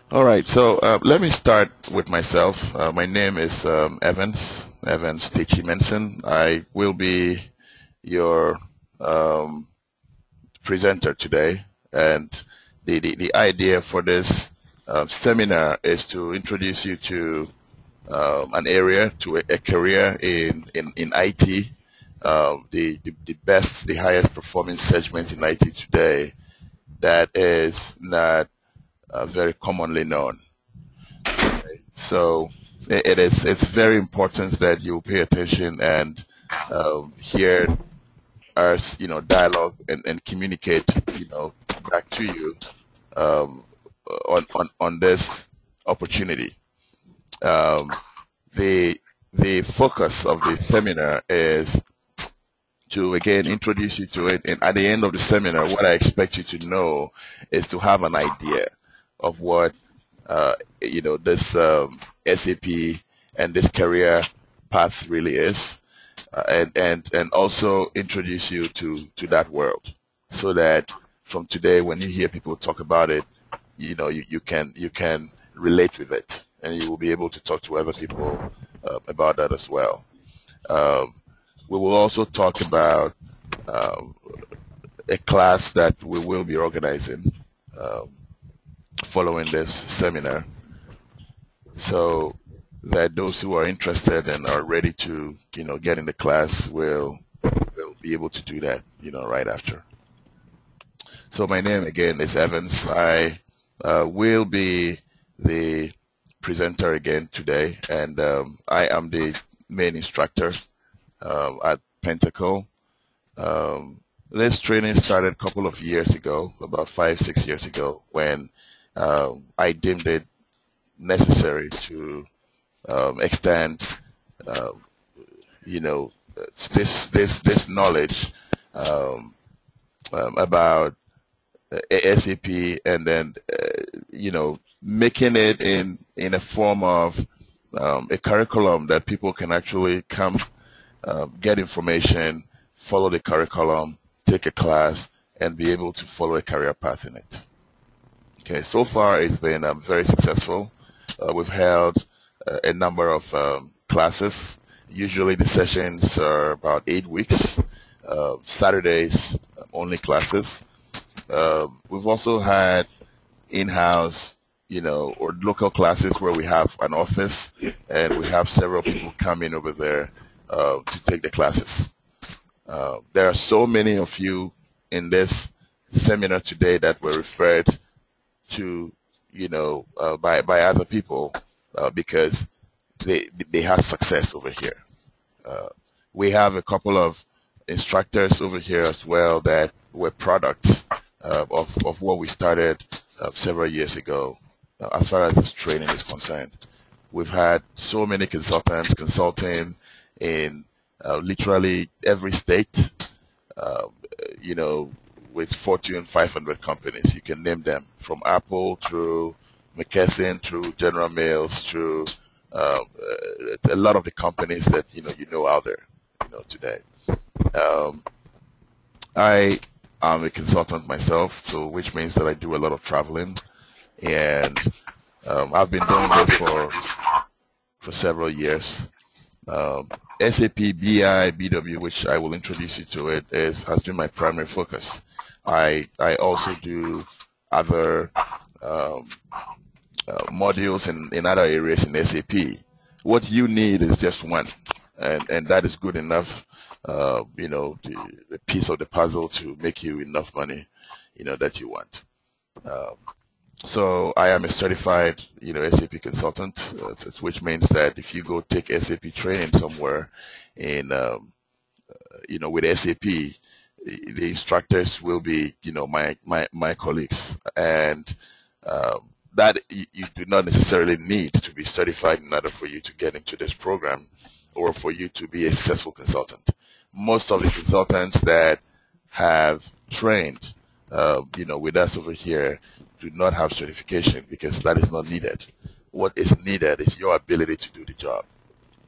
All right, so let me start with myself. My name is Evans Tichy Menson. I will be your um, presenter today, and the idea for this seminar is to introduce you to an area, to a career in IT, the best, the highest performing segment in IT today that is not very commonly known. So it's very important that you pay attention and hear us, dialogue and communicate, back to you um, on this opportunity. Um, the the focus of the seminar is to again introduce you to it, and at the end of the seminar, what I expect you to know is to have an idea of what uh, this SAP and this career path really is, and also introduce you to that world, so that from today, when you hear people talk about it, you can relate with it, and you will be able to talk to other people about that as well. Um, we will also talk about um, a class that we will be organizing um, following this seminar, so that those who are interested and are ready to, get in the class will be able to do that, right after. So my name again is Evans. I will be the presenter again today, and I am the main instructor at Pentacle. This training started a couple of years ago, about 5, 6 years ago, when I deemed it necessary to extend, uh, you know, this knowledge um, about SAP, and then making it in a form of a curriculum that people can actually come get information, follow the curriculum, take a class, and be able to follow a career path in it. Okay, so far it's been very successful. We've held a number of classes. Usually the sessions are about 8 weeks. Saturdays only classes. We've also had in-house, or local classes where we have an office and we have several people come in over there to take the classes. There are so many of you in this seminar today that were referred to, by other people because they had success over here. We have a couple of instructors over here as well that were products of what we started several years ago as far as this training is concerned. We've had so many consultants consulting in literally every state, uh, with Fortune 500 companies. You can name them, from Apple through McKesson, through General Mills, through a lot of the companies that out there, today. Um, I am a consultant myself, so which means that I do a lot of traveling, and I've been doing this for several years. Um, SAP BI BW, which I will introduce you to it, has been my primary focus. I also do other modules in other areas in SAP. What you need is just one, and that is good enough. The piece of the puzzle to make you enough money, that you want. Um, so I am a certified, SAP consultant, which means that if you go take SAP training somewhere in, with SAP, the instructors will be, my colleagues, and that you do not necessarily need to be certified in order for you to get into this program or for you to be a successful consultant. Most of the consultants that have trained, with us over here do not have certification because that is not needed. What is needed is your ability to do the job.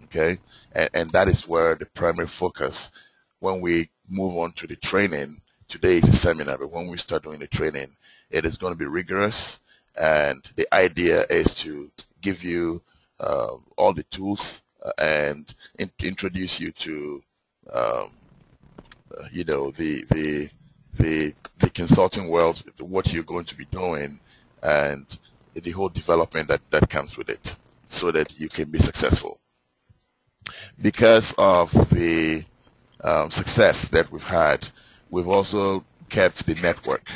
Okay, and that is where the primary focus. When we move on to the training, today is a seminar, but when we start doing the training, it is going to be rigorous, And the idea is to give you all the tools and introduce you to um, the consulting world, what you're going to be doing, and the whole development that comes with it, so that you can be successful. Because of the success that we've had, we've also kept the network,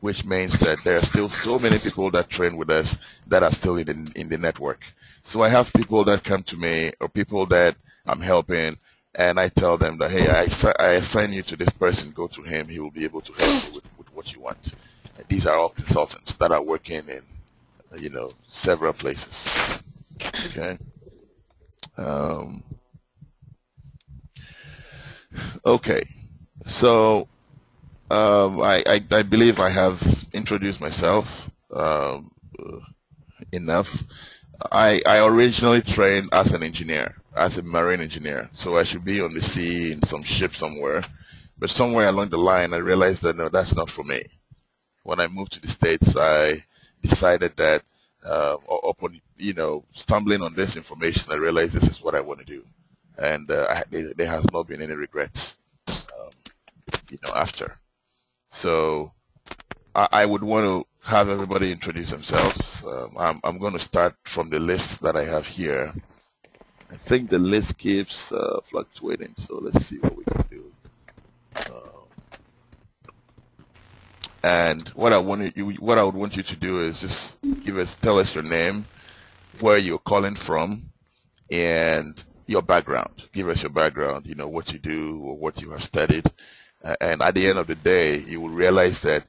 which means that there are still so many people that train with us that are still in the network. So I have people that come to me, or people that I'm helping, and I tell them that, hey, I assign you to this person, go to him, he will be able to help you with what you want. And these are all consultants that are working in, several places. Okay. Okay. So I believe I have introduced myself enough. I originally trained as an engineer, as a marine engineer, so I should be on the sea in some ship somewhere. But somewhere along the line, I realized that no, that's not for me. When I moved to the States, I decided that upon stumbling on this information, I realized this is what I want to do, and there has not been any regrets, after. So I would want to have everybody introduce themselves. I'm going to start from the list that I have here. I think the list keeps fluctuating, so let's see what we can do. And what I would want you to do is just tell us your name, where you're calling from, and your background. Give us your background, what you do or what you have studied. And at the end of the day, you will realize that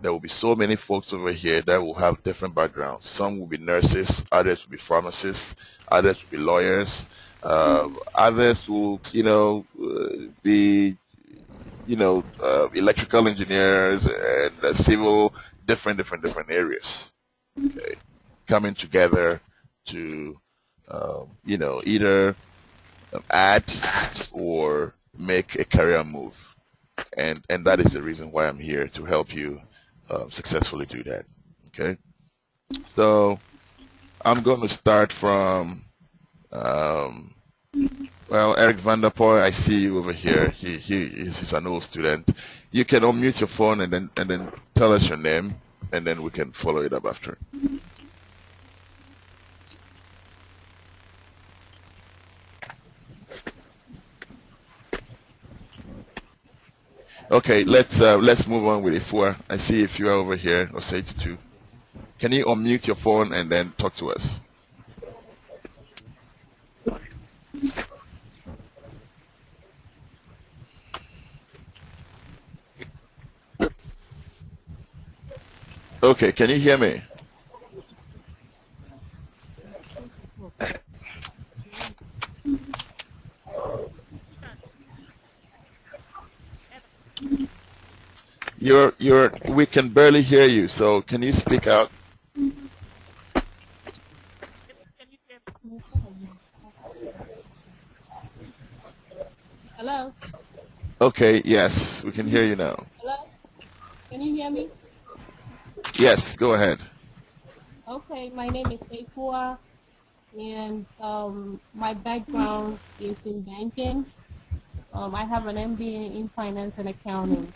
there will be so many folks over here that will have different backgrounds. Some will be nurses, others will be pharmacists, others will be lawyers, others will, be, electrical engineers and civil, different areas. Okay, coming together to, either add or make a career move. And that is the reason why I'm here, to help you successfully do that. Okay, so I'm going to start from Eric Vanderpoel. I see you over here. He's an old student. You can unmute your phone and then tell us your name, and then we can follow it up after. Okay, let's move on with Ifua. I see Ifua over here, or say to two. Can you unmute your phone and then talk to us? Okay, can you hear me? We can barely hear you, so can you speak out? Hello? Okay, yes, we can hear you now. Hello? Can you hear me? Yes, go ahead. Okay, my name is Ifua, and my background is in banking. I have an MBA in finance and accounting,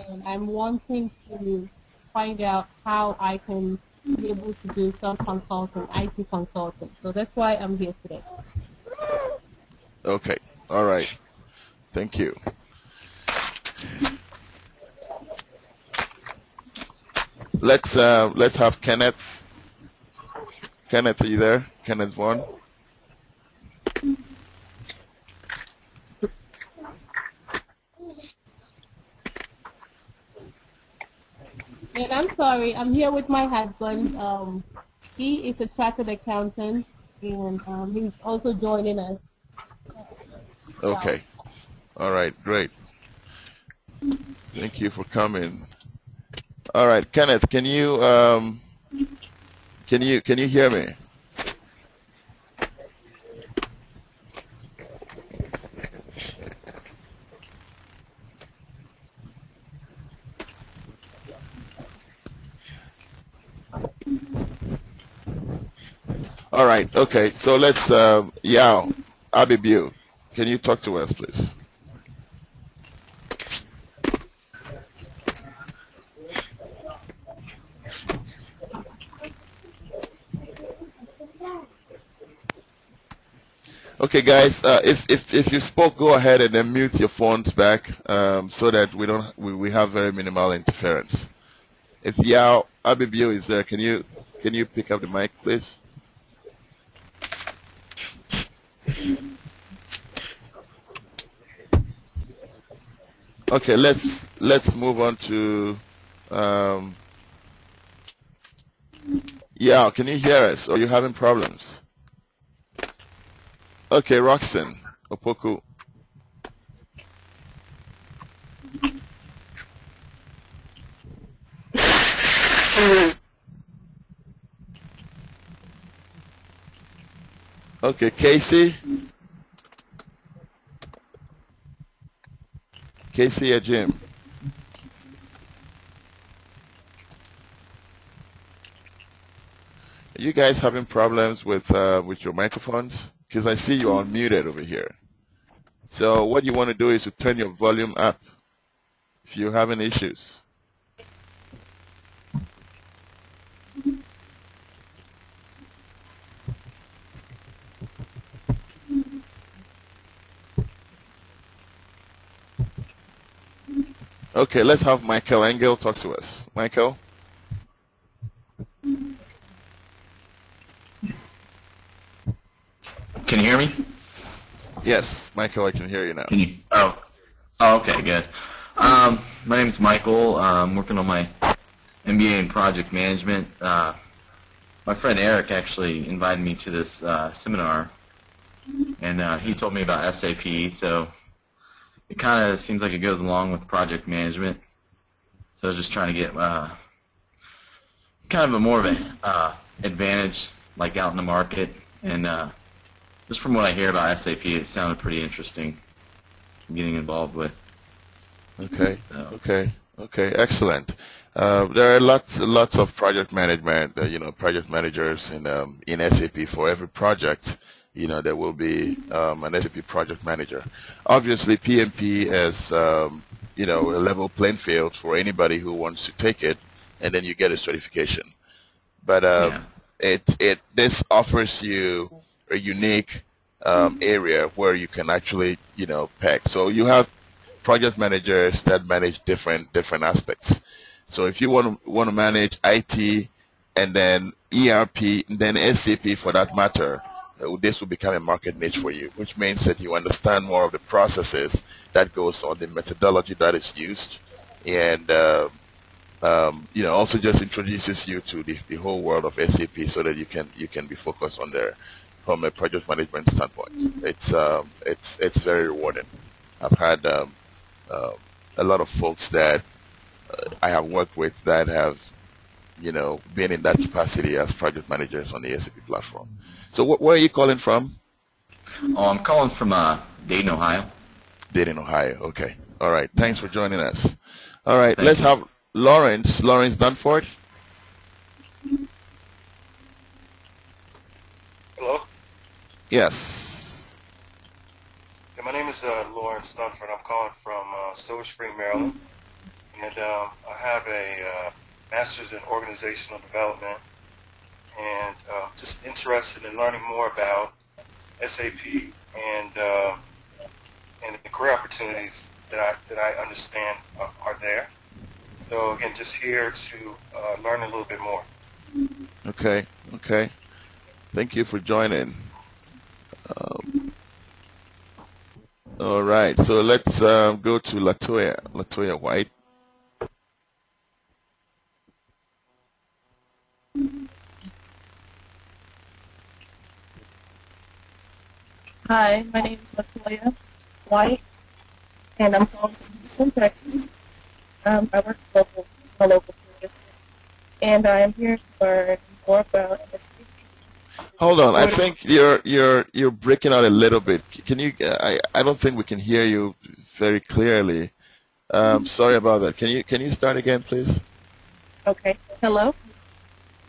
and I'm wanting to find out how I can be able to do some consulting, IT consulting. So that's why I'm here today. Okay, all right. Thank you. Let's have Kenneth. Kenneth, are you there? Kenneth Vaughn. And I'm sorry, I'm here with my husband. He is a chartered accountant, and he's also joining us. Okay. All right, great. Thank you for coming. All right, Kenneth, can you hear me? All right. Okay. So let's, Yao, Abibu, can you talk to us, please? Okay, guys. If you spoke, go ahead and then mute your phones back, so that we have very minimal interference. If Yao Abibu is there, can you pick up the mic, please? Okay, let's move on to Yao. Can you hear us? Or are you having problems? Okay, Roxanne Opoku. Okay, Casey. Casey or Jim? Are you guys having problems with your microphones? Because I see you are muted over here. So what you want to do is to turn your volume up if you're having issues. Okay, let's have Michael Engel talk to us. Michael? Can you hear me? Yes, Michael, I can hear you now. Can you? Oh, okay, good. My name is Michael. I'm working on my MBA in project management. My friend Eric actually invited me to this seminar, and he told me about SAP, so it kind of seems like it goes along with project management. So I was just trying to get kind of a more of an advantage, like out in the market, and just from what I hear about SAP, it sounded pretty interesting getting involved with. Okay, So. okay, excellent. There are lots of project management, project managers in SAP. For every project, there will be an SAP project manager. Obviously, PMP is, a level playing field for anybody who wants to take it, and then you get a certification. But this offers you a unique area where you can actually, peg. So you have project managers that manage different aspects. So if you want to manage IT and then ERP and then SAP for that matter, this will become a market niche for you, which means that you understand more of the processes that goes on, the methodology that is used, and also just introduces you to the whole world of SAP so that you can be focused on there from a project management standpoint. It's very rewarding. I've had a lot of folks that I have worked with that have, been in that capacity as project managers on the SAP platform. So where are you calling from? Oh, I'm calling from Dayton, Ohio. Dayton, Ohio. Okay. All right. Thanks for joining us. All right. Thank Let's you. have Lawrence Dunford. Hello? Yes. Yeah, my name is Lawrence Dunford. I'm calling from Silver Spring, Maryland. And I have a master's in organizational development and just interested in learning more about SAP and the career opportunities that I understand are there. So again, just here to learn a little bit more. Okay. Thank you for joining. All right. So let's go to Latoya White. Hi, my name is Latoya White, and I'm calling from Houston, Texas. I work for a local school district, and I am here to learn more about SAP. Hold on. I think you're breaking out a little bit. Can you? I don't think we can hear you very clearly. Sorry about that. Can you start again, please? Okay. Hello?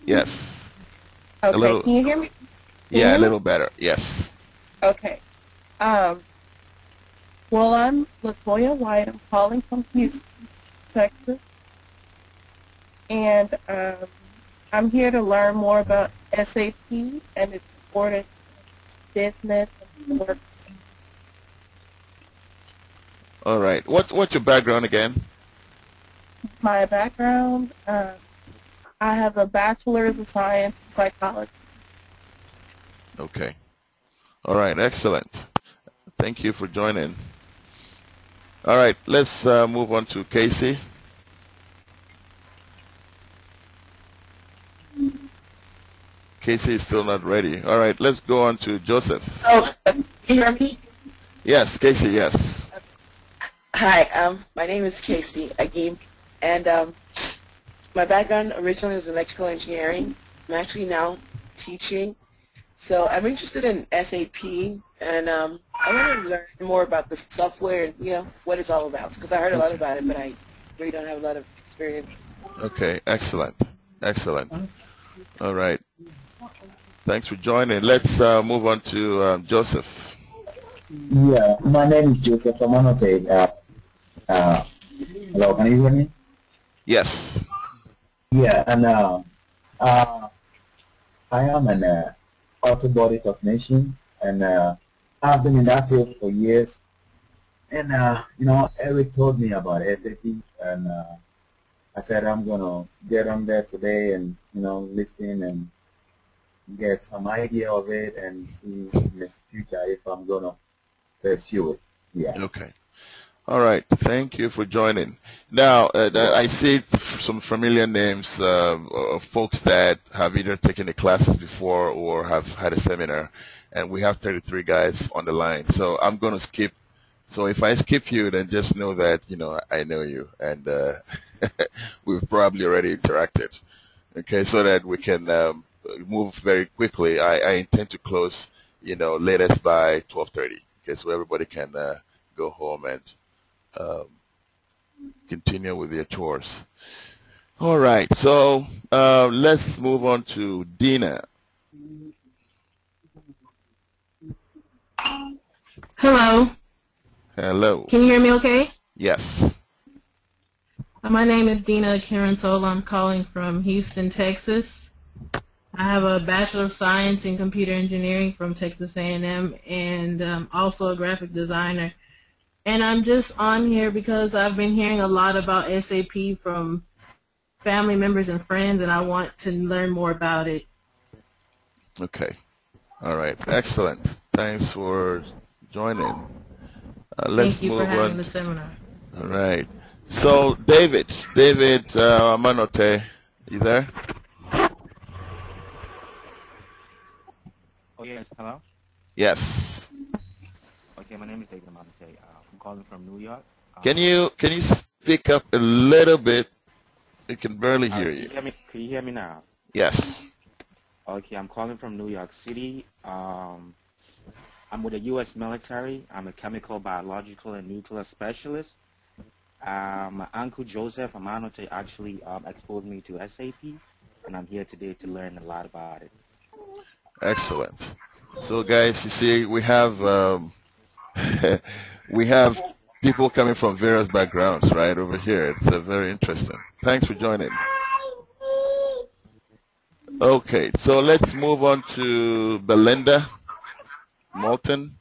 Yes. Okay. Hello. Can you hear me? Yeah, a hear me? little better. Yes. Okay. Um, well, I'm Latoya White. I'm calling from Houston, Texas, and I'm here to learn more about SAP and its importance in business and work. All right. What's your background again? My background, I have a bachelor's of science in psychology. Okay. All right. Excellent. Thank you for joining. All right. Let's move on to Casey. Casey is still not ready. All right. Let's go on to Joseph. Oh, can you hear me? Yes, Casey. Yes. Hi, my name is Casey again, and my background originally was electrical engineering. I'm actually now teaching, so I'm interested in SAP, and I want to learn more about the software and what it's all about. Because I heard a lot about it, but I really don't have a lot of experience. Okay. Excellent. Excellent. All right. Thanks for joining. Let's move on to Joseph. Yeah, my name is Joseph Amanote. Hello, can you hear me? Yes. Yeah, and I am an auto body technician, and I've been in that field for years. And Eric told me about SAP, and I said I'm gonna get on there today and listen and get some idea of it and see in the future if I'm gonna pursue it. Yeah. Okay. All right. Thank you for joining. Now, I see some familiar names of folks that have either taken the classes before or have had a seminar, and we have 33 guys on the line. So I'm going to skip. So if I skip you, then just know that, I know you, and we've probably already interacted. Okay, so that we can move very quickly. I intend to close, latest by 12:30. Okay, so everybody can go home and continue with their chores. All right, so let's move on to Dina. Hello. Hello. Can you hear me okay? Yes. My name is Dina Kiransola. I'm calling from Houston, Texas. I have a Bachelor of Science in Computer Engineering from Texas A&M, and also a graphic designer. And I'm just on here because I've been hearing a lot about SAP from family members and friends, and I want to learn more about it. Okay. All right. Excellent. Thanks for joining. Let's Thank you move for having on. the seminar. All right. So David Manote, you there? Oh yes, hello. Yes. Okay, my name is David Amante. I'm calling from New York. Can you speak up a little bit? I can barely hear Can you. you hear me? Can you hear me now? Yes. Okay, I'm calling from New York City. I'm with the U.S. military. I'm a chemical, biological, and nuclear specialist. My uncle Joseph Amanote actually exposed me to SAP, and I'm here today to learn a lot about it. Excellent. So, guys, you see, we have we have people coming from various backgrounds right over here. It's very interesting. Thanks for joining. Okay, so let's move on to Belinda Moulton.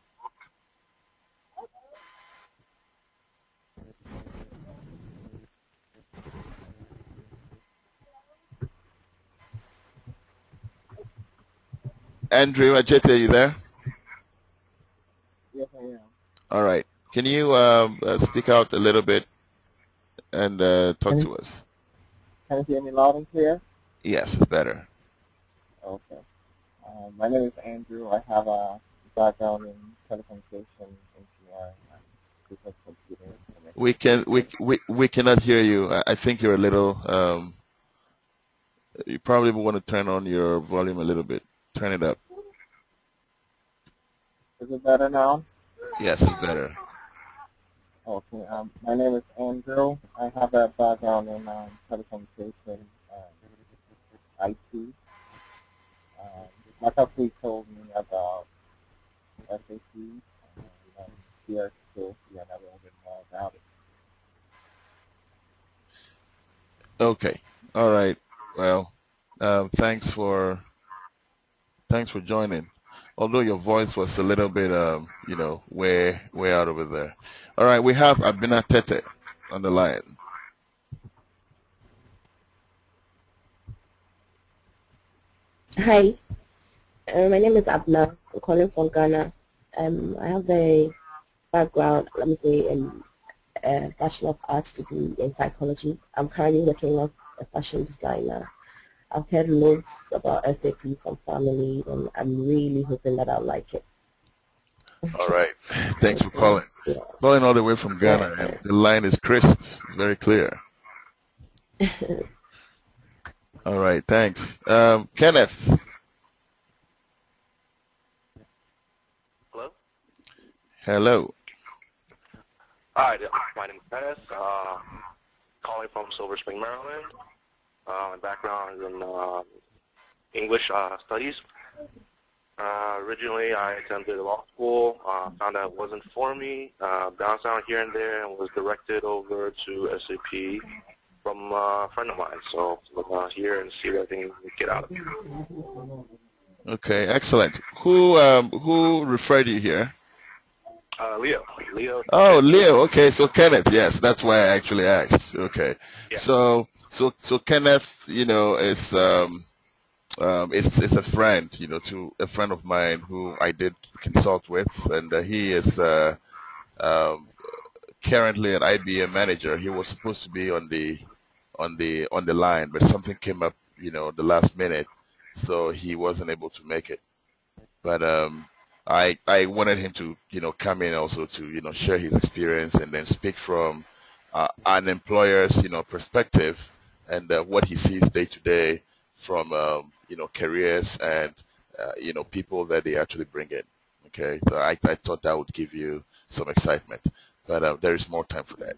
Andrew Ajete, are you there? Yes, I am. All right. Can you speak out a little bit and talk to us? Can you hear me loud and clear? Yes, it's better. Okay. My name is Andrew. I have a background in telecommunication engineering and business computing. We cannot hear you. I think you're a little. You probably want to turn on your volume a little bit. Turn it up. Is it better now? Yes, it's better. Okay. My name is Andrew. I have a background in telecommunication and IT. Matafui told me about SAP, and I'm here to learn a little bit more about it. Okay. All right. Well, thanks for joining. Although your voice was a little bit, way out over there. All right. We have Abina Tete on the line. Hi, my name is Abna. I'm calling from Ghana. I have a background, let me say, in a Bachelor of Arts degree in psychology. I'm currently working as a fashion designer. I've heard loads about SAP from family, and I'm really hoping that I'll like it. All right. Thanks for calling. Yeah. Calling all the way from Ghana, and the line is crisp, very clear. All right. Thanks. Kenneth. Hello? Hello. Hi, my name is Dennis, calling from Silver Spring, Maryland. My background is in English studies. Originally, I attended law school, found out it wasn't for me, bounced out here and there, and was directed over to SAP from a friend of mine. So I'm here and see what I can get out of it. Okay, excellent. Who referred you here? Leo. Oh, Leo. Okay, so Kenneth. Yes, that's why I actually asked. Okay, Yeah. so Kenneth, is it's a friend, to a friend of mine who I did consult with, and he is currently an IBM manager. He was supposed to be on the line, but something came up, the last minute, so he wasn't able to make it. But I wanted him to come in also to share his experience and then speak from an employer's perspective, and what he sees day to day from careers and people that they actually bring in. Okay, so I thought that would give you some excitement, but there is more time for that.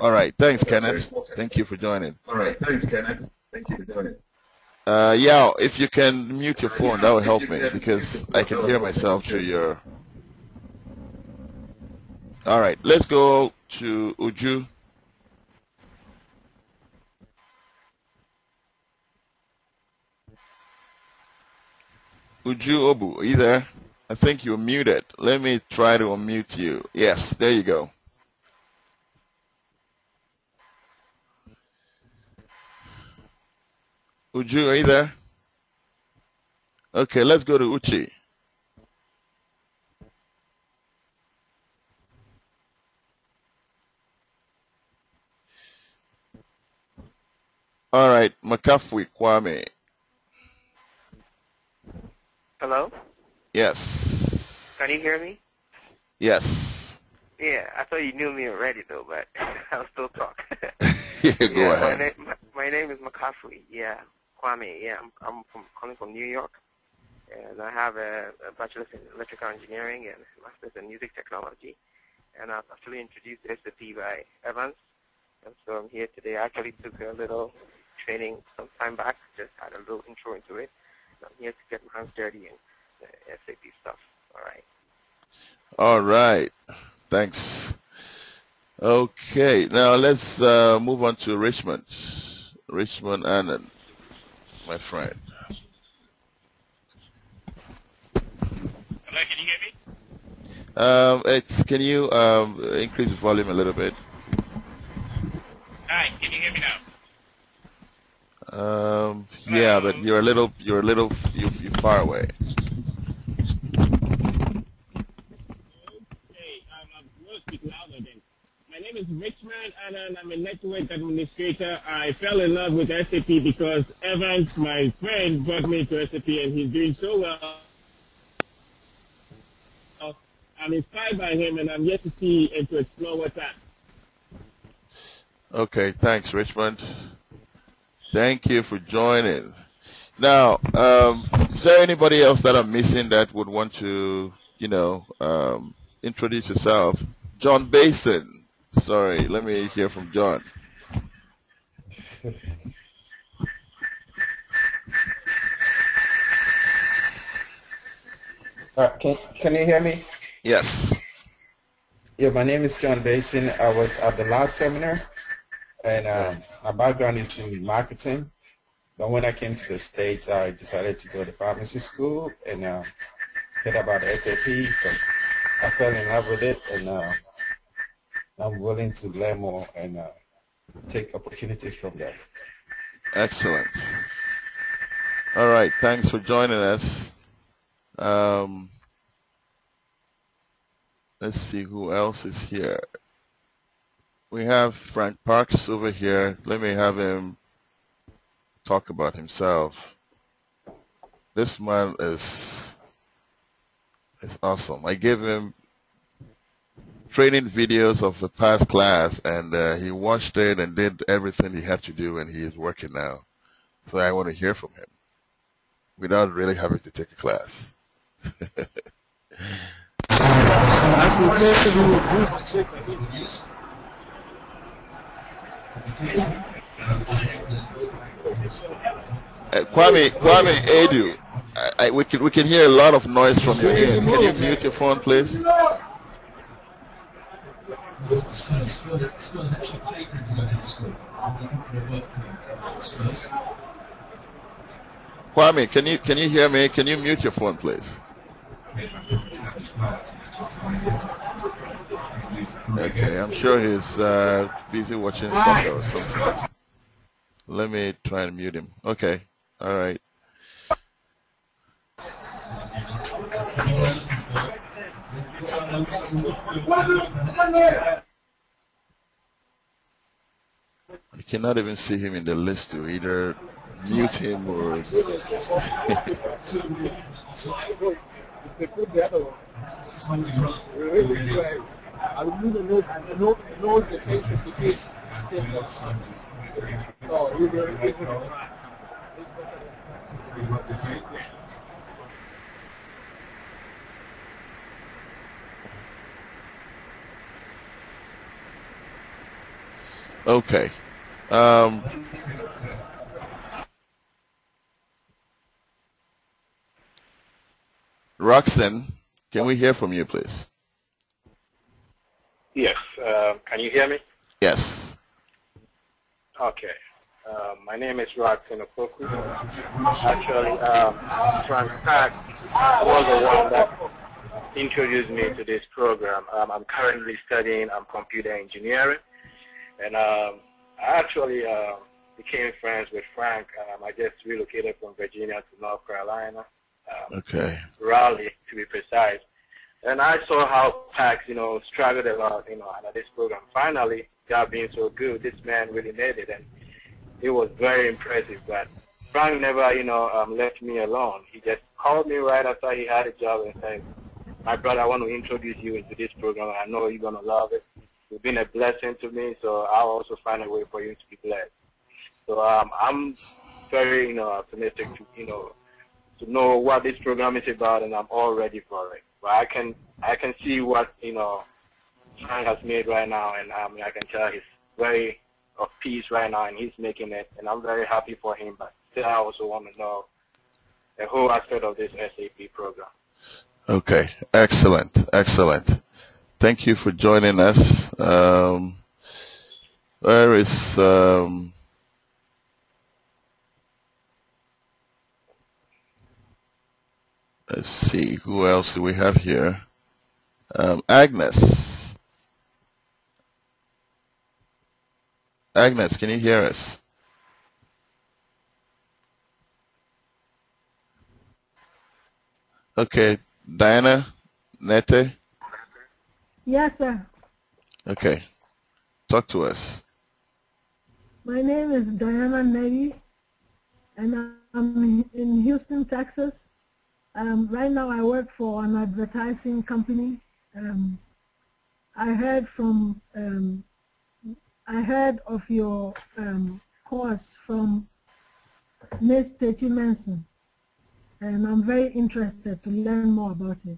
All right, thanks, Kenneth. Thank you for joining. All right, thanks, Kenneth. Thank you for joining. Yeah, if you can mute your phone, that would help me because I can hear myself through your. All right, let's go to Uju. Uju Obu, are you there? I think you're muted. Let me try to unmute you. Yes, there you go. Uju, are you there? Okay, let's go to Uchi. All right, Makafui Kwame. Hello? Yes. Can you hear me? Yes. Yeah, I thought you knew me already though, but I'll still talk. Yeah, go ahead. My name is McCaffrey. Yeah, Kwame. Yeah, I'm calling from New York, and I have a bachelor's in electrical engineering and a master's in music technology, and I've actually introduced SAP by Evans, and so I'm here today. I actually took a little training some time back, just had a little intro into it. I'm here to get my hands dirty in SAP stuff. All right. All right. Thanks. Okay. Now let's move on to Richmond. Richmond Annan, my friend. Hello, can you hear me? Can you increase the volume a little bit? Hi, can you hear me now? Yeah, but you're far away. Okay, I'm going to speak louder then. My name is Richmond, and I'm a network administrator. I fell in love with SAP because Evans, my friend, brought me to SAP, and he's doing so well. I'm inspired by him, and I'm yet to see and to explore what's up. Okay, thanks, Richmond. Thank you for joining. Now, is there anybody else that I'm missing that would want to, introduce yourself? John Basin. Sorry, let me hear from John. Can you hear me? Yes. Yeah, my name is John Basin. I was at the last seminar, and my background is in marketing. But when I came to the States, I decided to go to pharmacy school and heard about SAP. So I fell in love with it, and I'm willing to learn more and take opportunities from that. Excellent. All right. Thanks for joining us. Let's see who else is here. We have Frank Parks over here. Let me have him talk about himself. This man is awesome. I gave him training videos of the past class, and he watched it and did everything he had to do, and he is working now. So I want to hear from him without really having to take a class. Kwame Edu, we can hear a lot of noise from your end. Can you mute your phone, please? Kwame, can you hear me? Can you mute your phone, please? Okay, I'm sure he's busy watching soccer or something. Let me try and mute him. Okay, all right. You cannot even see him in the list to either mute him or... Okay. Roxanne, can we hear from you, please? Yes. Can you hear me? Yes. Okay. My name is Roxanne Opoku. Actually, Frank Pack was the one that introduced me to this program. I'm currently studying computer engineering, and I actually became friends with Frank. I just relocated from Virginia to North Carolina, Okay. Raleigh to be precise. And I saw how Pax, struggled a lot, under this program. Finally, God being so good, this man really made it, and it was very impressive. But Frank never, left me alone. He just called me right after he had a job and said, "My brother, I want to introduce you into this program. I know you're going to love it. You've been a blessing to me, so I'll also find a way for you to be blessed." So I'm very, optimistic to know what this program is about, and I'm all ready for it. But I can see what Frank has made right now, and I can tell he's very of peace right now, and he's making it, and I'm very happy for him. But still, I also want to know the whole aspect of this SAP program. Okay. Excellent. Excellent. Thank you for joining us. Where is let's see, who else do we have here? Agnes. Agnes, can you hear us? Okay. Diana Nete? Yes, sir. Okay. Talk to us. My name is Diana Neri, and I'm in Houston, Texas. Right now I work for an advertising company. I heard of your course from Ms. Techi Manson, and I'm very interested to learn more about it.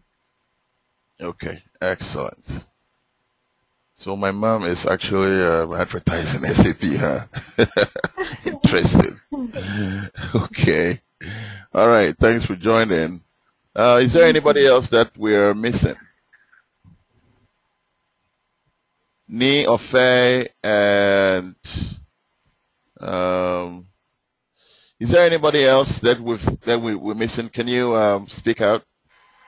Okay, excellent. So my mom is actually advertising SAP, huh? Interesting. Okay. All right, thanks for joining. Is there anybody else that we're missing? Ni, Ofe, and is there anybody else that we're missing? Can you speak out,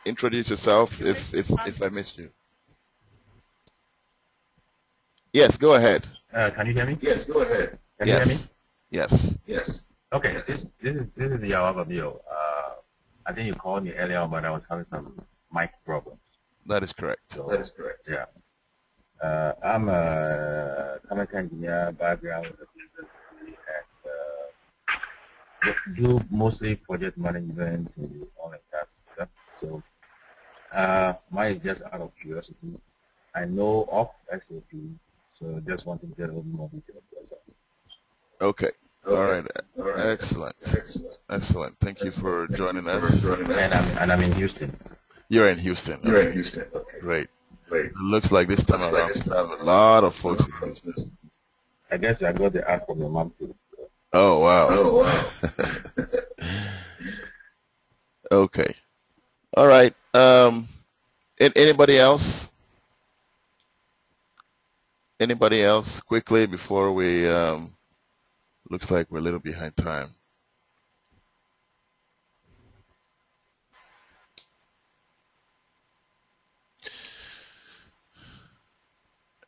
introduce yourself if I missed you? Yes, go ahead. Can you hear me? Yes, go ahead. Can you hear me? Yes. Yes. Okay, this is the overview. I think you called me earlier, but I was having some mic problems. That is correct. So, That is correct. Yeah. I'm a chemical engineer background with a business degree and do mostly project management in the oil and gas sector. So mine is just out of curiosity. I know of SAP, so just want to get a little more detail. Okay. Okay. All right. All right. Excellent. Excellent. Excellent. Thank you for joining us. And I'm in Houston. You're in Houston. You're Okay. in Houston. Okay. Great. Great. It looks like this time around we have a lot of folks in Houston. I guess I got the ad from your mom too. Oh, wow. Oh, wow. Okay. All right. Anybody else? Anybody else quickly before we looks like we're a little behind time.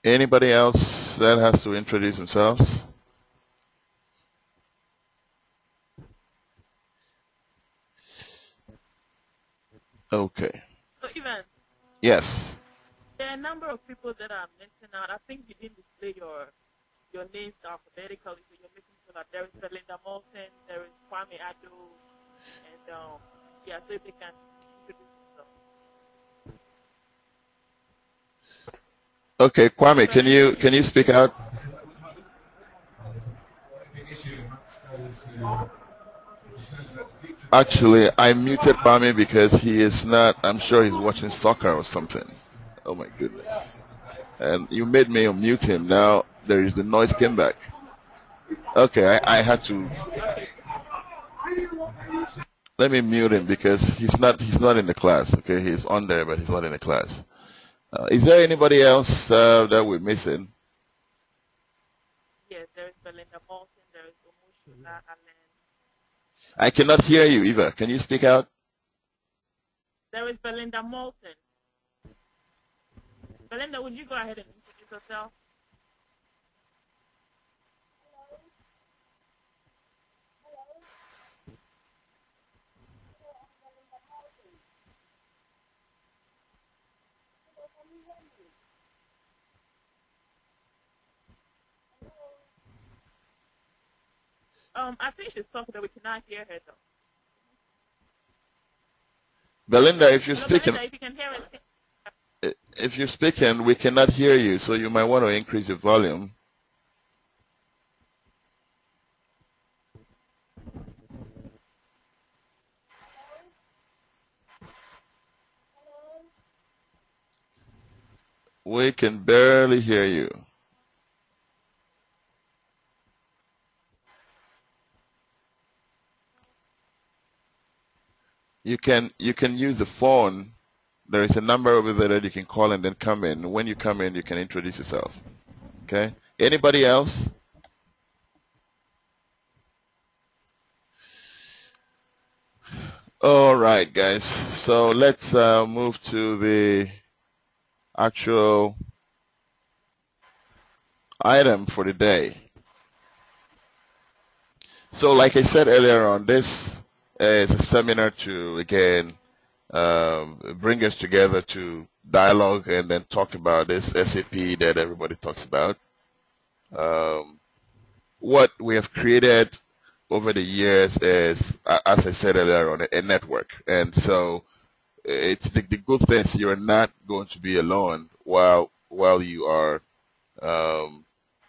Anybody else that has to introduce themselves? Okay. So Ivan, Yes. there are a number of people that are missing out. I think you didn't display your names alphabetically, so you're missing people out. There is Belinda Moulton, there is Kwame Ado, and yeah, so if they can introduce themselves. Okay, Kwame, can you speak out? Actually, I muted Kwame because he is not, I'm sure he's watching soccer or something. Oh my goodness. And you made me unmute him. Now the noise came back. Okay, I had to, let me mute him because he's not in the class. Okay, he's on there, but he's not in the class. Is there anybody else that we're missing? Yes, there is Belinda Moulton, there is Omushula Allen. I cannot hear you, Eva. Can you speak out? There is Belinda Moulton. Belinda, would you go ahead and introduce yourself? I think she's talking, but we cannot hear her though. Belinda, if you're speaking, Belinda, if you can hear us. if you're speaking, we cannot hear you, so you might want to increase your volume. We can barely hear you. You can use the phone. There is a number over there that you can call and then come in. When you come in, you can introduce yourself. Okay? Anybody else? All right, guys. So let's move to the actual item for the day. So like I said earlier on, this is a seminar to, again, bring us together to dialogue and then talk about this SAP that everybody talks about. What we have created over the years is, as I said earlier on, a network. And so it's the good thing is you're not going to be alone while you are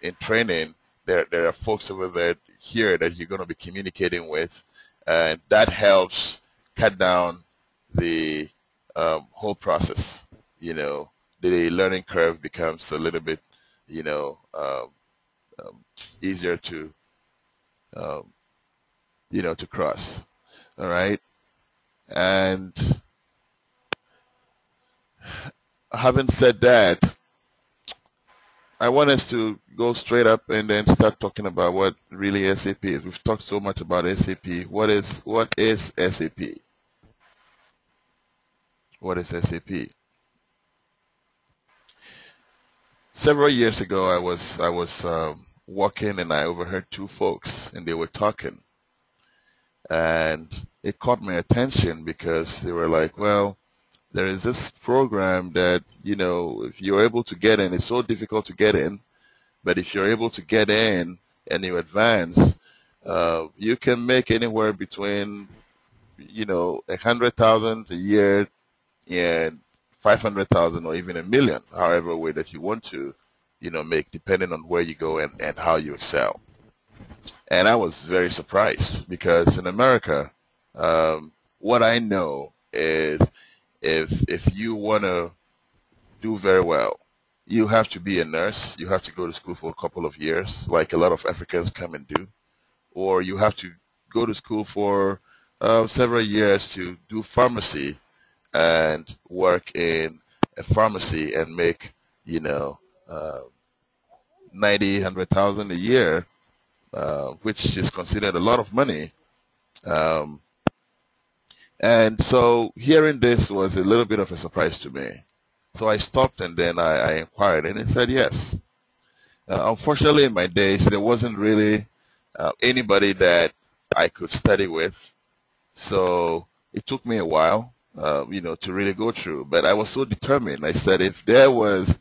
in training. There are folks over there here that you're going to be communicating with, and that helps cut down the whole process. You know, the learning curve becomes a little bit, you know, easier to, you know, to cross. All right, and having said that, I want us to go straight up and then start talking about what really SAP is. We've talked so much about SAP. What is SAP? What is SAP? Several years ago, I was walking and I overheard two folks and they were talking, and it caught my attention because they were like, "Well, there is this program that, you know, if you're able to get in, it's so difficult to get in, but if you're able to get in and you advance, you can make anywhere between, you know, 100,000 a year and 500,000 or even a million, however way that you want to, you know, make, depending on where you go and how you excel." And I was very surprised because in America, what I know is if you want to do very well, you have to be a nurse. You have to go to school for a couple of years, like a lot of Africans come and do, or you have to go to school for several years to do pharmacy and work in a pharmacy and make, you know, 90, 100,000 a year, which is considered a lot of money. Um, and so hearing this was a little bit of a surprise to me. So I stopped and then I inquired, and it said yes. Unfortunately, in my days, there wasn't really anybody that I could study with. So it took me a while, you know, to really go through. But I was so determined. I said, if there was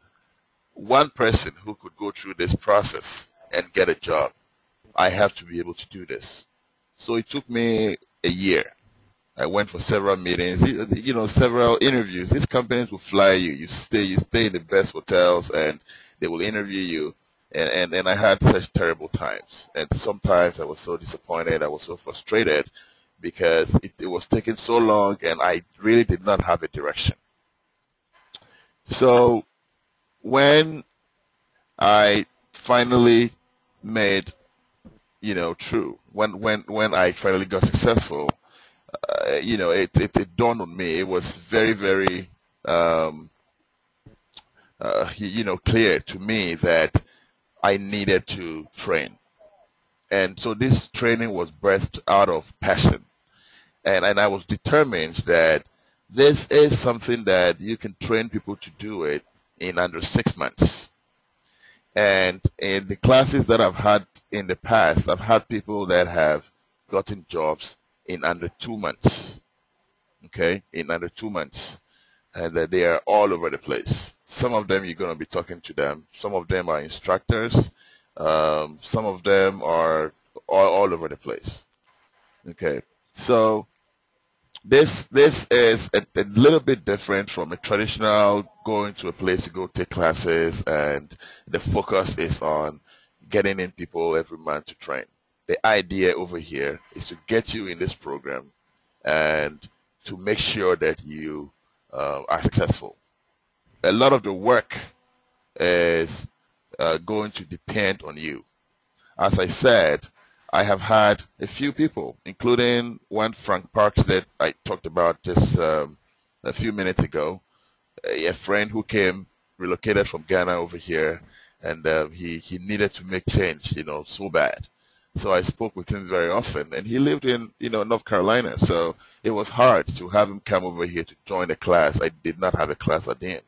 one person who could go through this process and get a job, I have to be able to do this. So it took me a year. I went for several meetings, you know, several interviews. These companies will fly you. You stay in the best hotels, and they will interview you. And I had such terrible times. And sometimes I was so disappointed. I was so frustrated because it was taking so long, and I really did not have a direction. So when I finally made, you know, true, when I finally got successful, you know, it dawned on me. It was very, very, you know, clear to me that I needed to train. And so this training was birthed out of passion. And I was determined that this is something that you can train people to do it in under 6 months. And in the classes that I've had in the past, I've had people that have gotten jobs in under 2 months. Okay, in under 2 months. And that they are all over the place. Some of them you're going to be talking to them. Some of them are instructors. Some of them are all over the place. Okay, so this is a little bit different from a traditional going to a place to go take classes, and the focus is on getting in people every month to train. The idea over here is to get you in this program and to make sure that you are successful. A lot of the work is going to depend on you. As I said, I have had a few people, including one Frank Parks that I talked about just a few minutes ago, a friend who came, relocated from Ghana over here, and he needed to make change, you know, so bad. So I spoke with him very often, and he lived in, you know, North Carolina, so it was hard to have him come over here to join a class. I did not have a class at the end.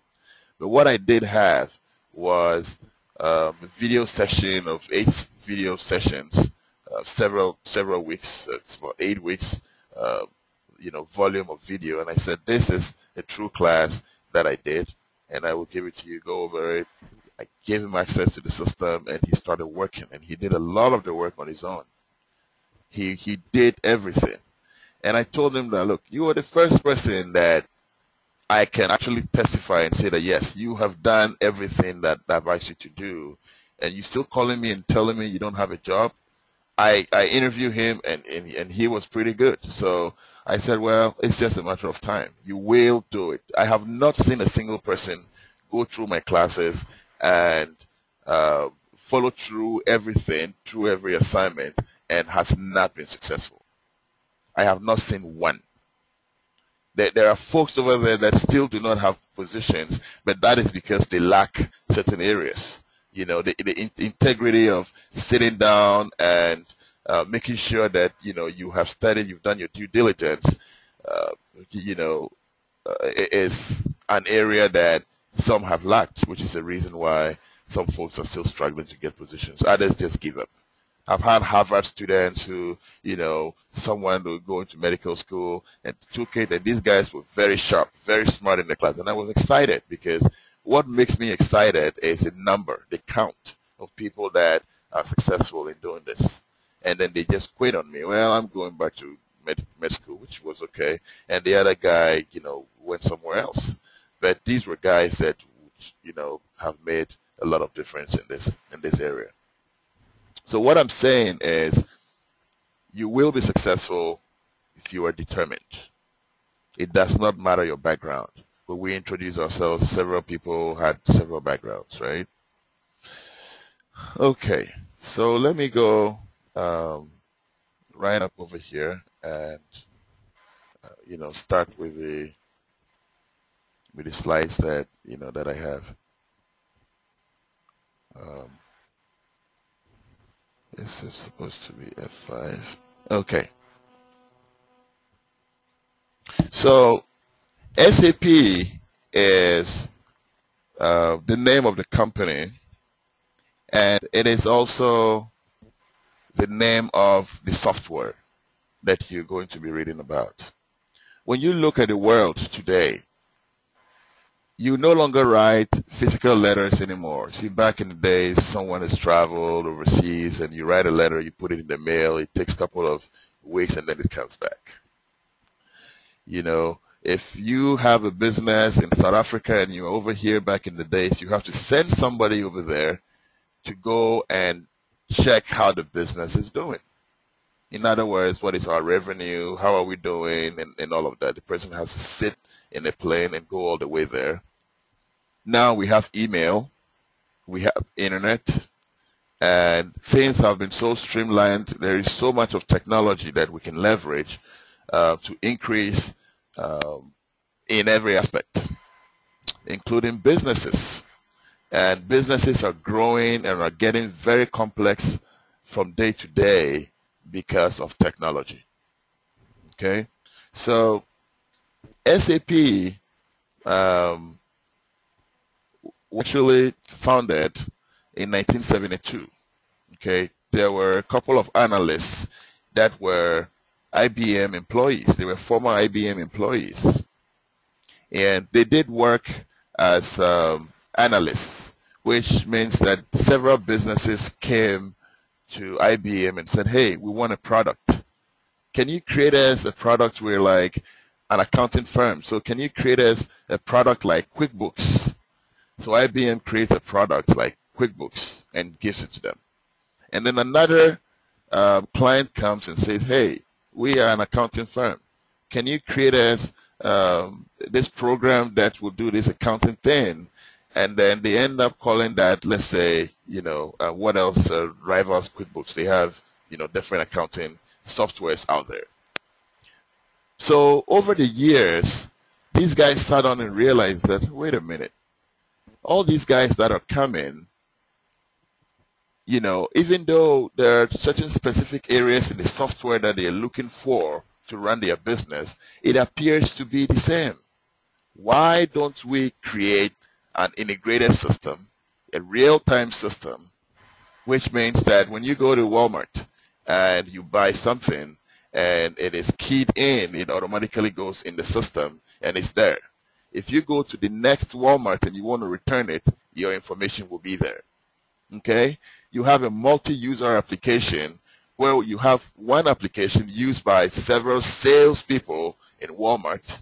But what I did have was a video session of 8 video sessions, several weeks, it's about 8 weeks, you know, volume of video. And I said, this is a true class that I did, and I will give it to you, go over it. I gave him access to the system, and he started working, and he did a lot of the work on his own. He did everything. And I told him that, look, you are the first person that I can actually testify and say that, yes, you have done everything that I've asked you to do, and you still calling me and telling me you don't have a job. I interviewed him, and he was pretty good. So I said, well, it's just a matter of time. You will do it. I have not seen a single person go through my classes and follow through everything, through every assignment, and has not been successful. I have not seen one. There are folks over there that still do not have positions, but that is because they lack certain areas. You know, the integrity of sitting down and making sure that, you know, you have studied, you've done your due diligence, uh, you know, is an area that some have lacked, which is the reason why some folks are still struggling to get positions. Others just give up. I've had Harvard students who, you know, someone will go into medical school and took it, and these guys were very sharp, very smart in the class. And I was excited because what makes me excited is the number, the count of people that are successful in doing this. And then they just quit on me. Well, I'm going back to med school, which was okay. And the other guy, you know, went somewhere else. But these were guys that, you know, have made a lot of difference in this area. So what I'm saying is you will be successful if you are determined. It does not matter your background. When we introduce ourselves, several people had several backgrounds, right? Okay, so let me go right up over here and you know, start with the slides that, you know, that I have. This is supposed to be F5. Okay. So SAP is the name of the company, and it is also the name of the software that you're going to be reading about. When you look at the world today, you no longer write physical letters anymore. See, back in the days, someone has traveled overseas and you write a letter, you put it in the mail, it takes a couple of weeks and then it comes back. You know, if you have a business in South Africa and you're over here back in the days, you have to send somebody over there to go and check how the business is doing. In other words, what is our revenue, how are we doing, and all of that. The person has to sit in a plane and go all the way there. Now we have email, we have internet, and things have been so streamlined. There is so much of technology that we can leverage to increase in every aspect, including businesses. And businesses are growing and are getting very complex from day to day because of technology. Okay, so SAP actually founded in 1972. Okay, there were a couple of analysts that were IBM employees. They were former IBM employees, and they did work as analysts, which means that several businesses came to IBM and said, hey, we want a product. Can you create us a product? We're like an accounting firm, so can you create us a product like QuickBooks? So IBM creates a product like QuickBooks and gives it to them. And then another client comes and says, hey, we are an accounting firm. Can you create us this program that will do this accounting thing? And then they end up calling that, let's say, you know, what else rivals QuickBooks? They have, you know, different accounting softwares out there. So over the years, these guys sat down and realized that, wait a minute, all these guys that are coming, you know, even though there are certain specific areas in the software that they're looking for to run their business, it appears to be the same. Why don't we create an integrated system, a real-time system, which means that when you go to Walmart and you buy something and it is keyed in, it automatically goes in the system and it's there. If you go to the next Walmart and you want to return it, your information will be there. Okay? You have a multi-user application where you have one application used by several salespeople in Walmart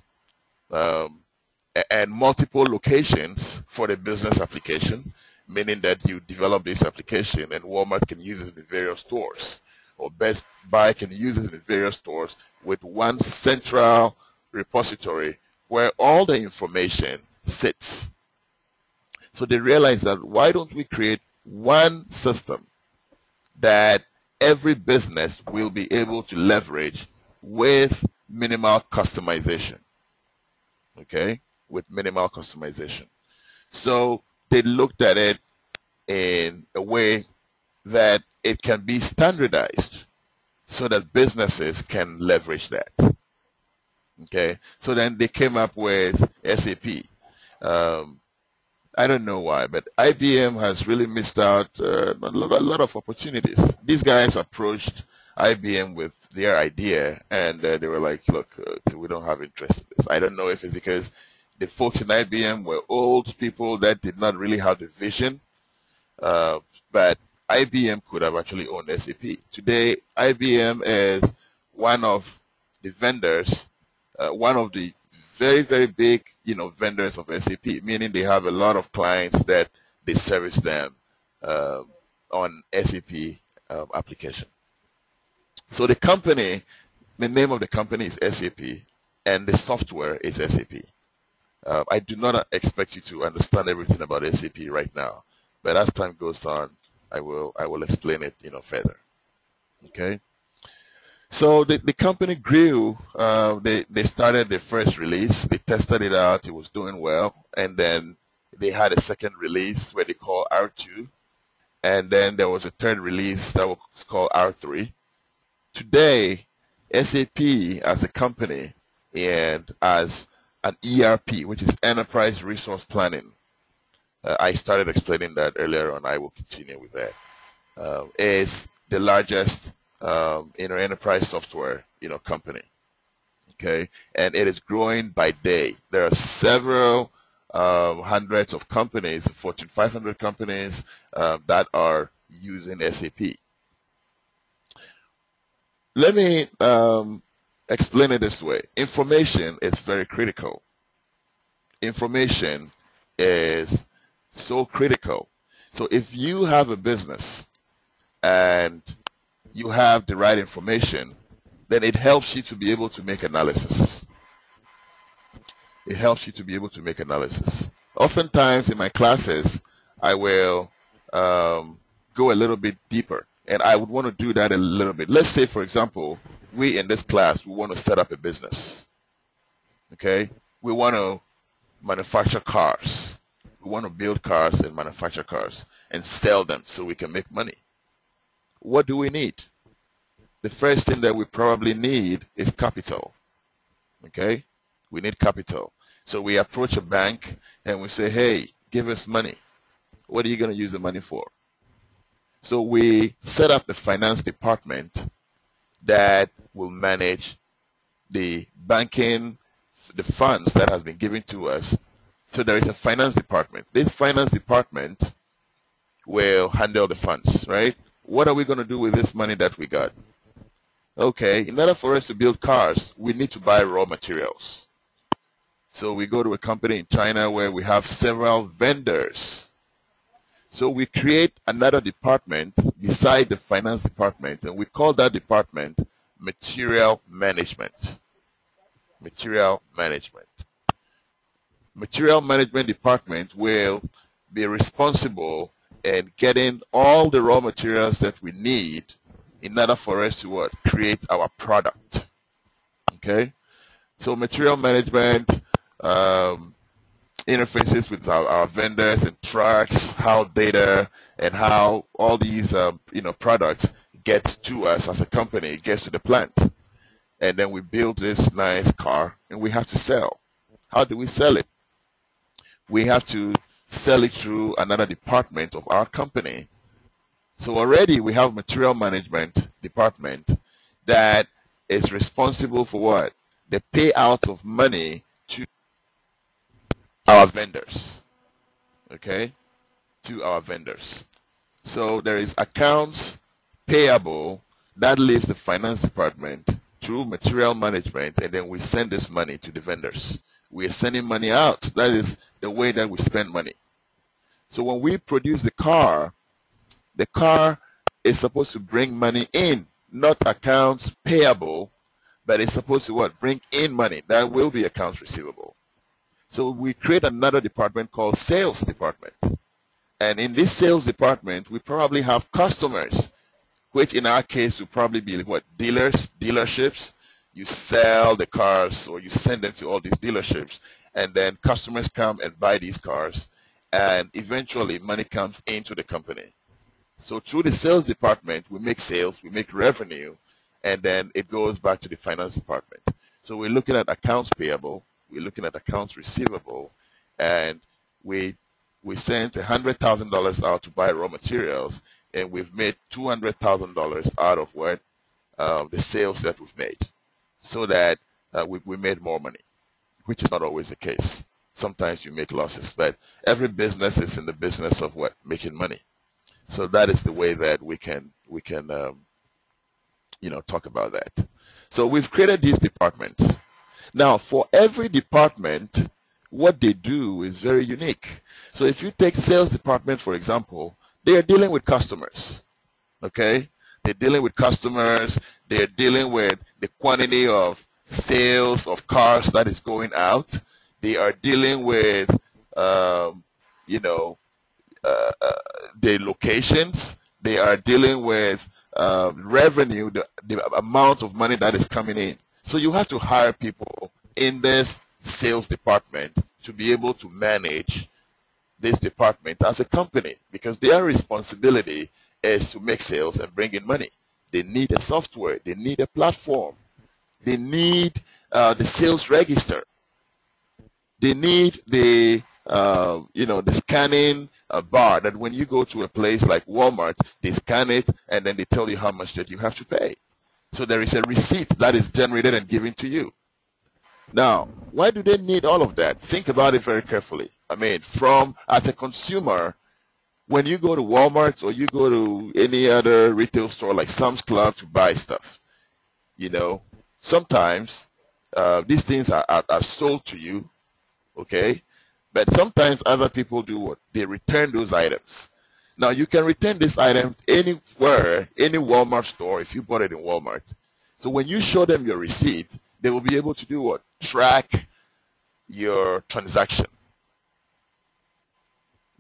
and multiple locations for the business application, meaning that you develop this application and Walmart can use it in various stores, or Best Buy can use it in various stores with one central repository where all the information sits. So they realized that why don't we create one system that every business will be able to leverage with minimal customization. okay, with minimal customization. So they looked at it in a way that it can be standardized so that businesses can leverage that. Okay, so then they came up with SAP. I don't know why, but IBM has really missed out a lot of opportunities. These guys approached IBM with their idea, and they were like, look, we don't have interest in this. I don't know if it's because the folks in IBM were old people that did not really have the vision, but IBM could have actually owned SAP. Today, IBM is one of the vendors, one of the very, very big, vendors of SAP, meaning they have a lot of clients that they service them on SAP application. So the company, the name of the company is SAP, and the software is SAP. I do not expect you to understand everything about SAP right now, but as time goes on, I will explain it, further. Okay. So the company grew. They started the first release. They tested it out. It was doing well, and then they had a second release where they call R2, and then there was a third release that was called R3. Today, SAP as a company and as an ERP, which is Enterprise Resource Planning, I started explaining that earlier on. I will continue with that. Is the largest enterprise software company. Okay, and it is growing by day. There are several hundreds of companies, Fortune 500 companies that are using SAP. Let me explain it this way. Information is very critical. Information is so critical. So if you have a business and you have the right information, then it helps you to be able to make analysis. It helps you to be able to make analysis. Oftentimes in my classes, I will go a little bit deeper, and I would want to do that a little bit. Let's say, for example, we in this class, we want to set up a business. Okay? We want to manufacture cars. We want to build cars and manufacture cars and sell them so we can make money. What do we need? The first thing that we probably need is capital. Okay? We need capital. So we approach a bank and we say, hey, give us money. What are you going to use the money for? So we set up a finance department that will manage the banking, the funds that has been given to us. So there is a finance department. This finance department will handle the funds, right? What are we going to do with this money that we got? Okay, in order for us to build cars, we need to buy raw materials. So we go to a company in China where we have several vendors. So we create another department beside the finance department, and we call that department material management. Material management. Material management department will be responsible in getting all the raw materials that we need in order for us to what? Create our product. Okay? So material management interfaces with our vendors and tracks how data and how all these products get to us as a company, gets to the plant. And then we build this nice car and we have to sell. How do we sell it? We have to sell it through another department of our company. So already we have material management department that is responsible for what? The payout of money to our vendors. Okay? To our vendors. So there is accounts payable that leaves the finance department through material management, and then we send this money to the vendors. We are sending money out. That is the way that we spend money. So when we produce the car is supposed to bring money in, not accounts payable, but it's supposed to what? Bring in money. That will be accounts receivable. So we create another department called sales department. And in this sales department, we probably have customers, which in our case will probably be what? Dealers, dealerships. You sell the cars or you send them to all these dealerships, and then customers come and buy these cars, and eventually money comes into the company. So through the sales department, we make sales, we make revenue, and then it goes back to the finance department. So we're looking at accounts payable, we're looking at accounts receivable, and we sent $100,000 out to buy raw materials, and we've made $200,000 out of what the sales that we've made, so that we made more money, which is not always the case. Sometimes you make losses, but every business is in the business of what? Making money. So that is the way that we can talk about that. So we've created these departments. Now, for every department, what they do is very unique. So if you take sales department, for example, they are dealing with customers, okay? They're dealing with customers. They're dealing with the quantity of sales of cars that is going out. They are dealing with, the locations. They are dealing with revenue, the amount of money that is coming in. So you have to hire people in this sales department to be able to manage this department as a company, because their responsibility is to make sales and bring in money. They need a software. They need a platform. They need the sales register. They need the the scanning bar that when you go to a place like Walmart, they scan it and then they tell you how much that you have to pay. So there is a receipt that is generated and given to you. Now, why do they need all of that? Think about it very carefully. I mean, as a consumer, when you go to Walmart or you go to any other retail store like Sam's Club to buy stuff, sometimes these things are sold to you, okay? But sometimes other people do what? They return those items. Now, you can return this item anywhere, any Walmart store if you bought it in Walmart. So when you show them your receipt, they will be able to do what? Track your transaction.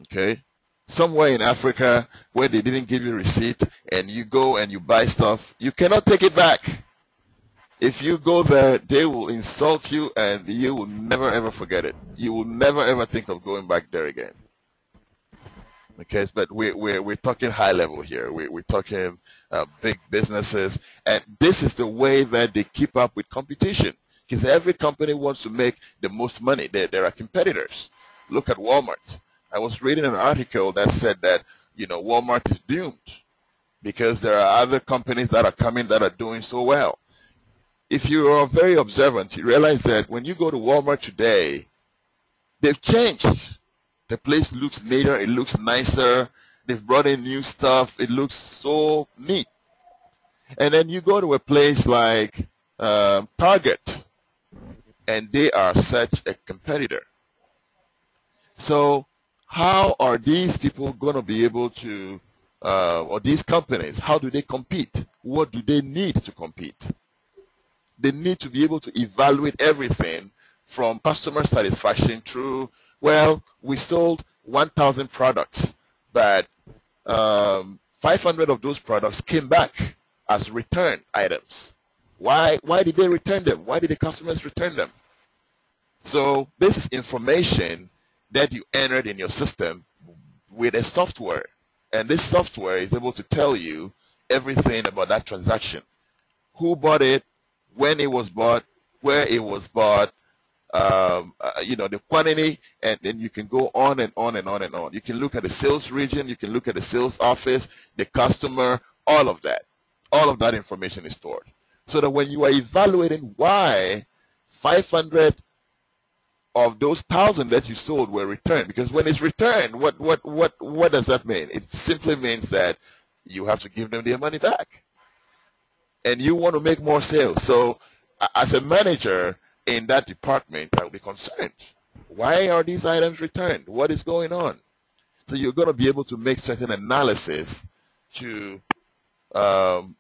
Okay? Somewhere in Africa where they didn't give you a receipt and you go and you buy stuff, you cannot take it back. If you go there, they will insult you and you will never ever forget it. You will never ever think of going back there again. Okay, but we're talking high level here. We're talking big businesses, and this is the way that they keep up with competition, because every company wants to make the most money. There are competitors. Look at Walmart. I was reading an article that said that Walmart is doomed because there are other companies that are coming that are doing so well. If you are very observant, you realize that when you go to Walmart today, they've changed. The place looks neater, it looks nicer, they've brought in new stuff, it looks so neat. And then you go to a place like Target, and they are such a competitor. So how are these people going to be able to, or these companies, how do they compete? What do they need to compete? They need to be able to evaluate everything from customer satisfaction through, well, we sold 1,000 products, but 500 of those products came back as return items. Why did they return them? Why did the customers return them? So this is information that you entered in your system with a software. And this software is able to tell you everything about that transaction. Who bought it, when it was bought, where it was bought, the quantity, and then you can go on and on and on and on. You can look at the sales region, you can look at the sales office, the customer, all of that. All of that information is stored. So that when you are evaluating why 500 of those 1,000 that you sold were returned, because when it's returned, what does that mean? It simply means that you have to give them their money back. And you want to make more sales. So as a manager in that department, I'll be concerned. Why are these items returned? What is going on? So you're going to be able to make certain analysis to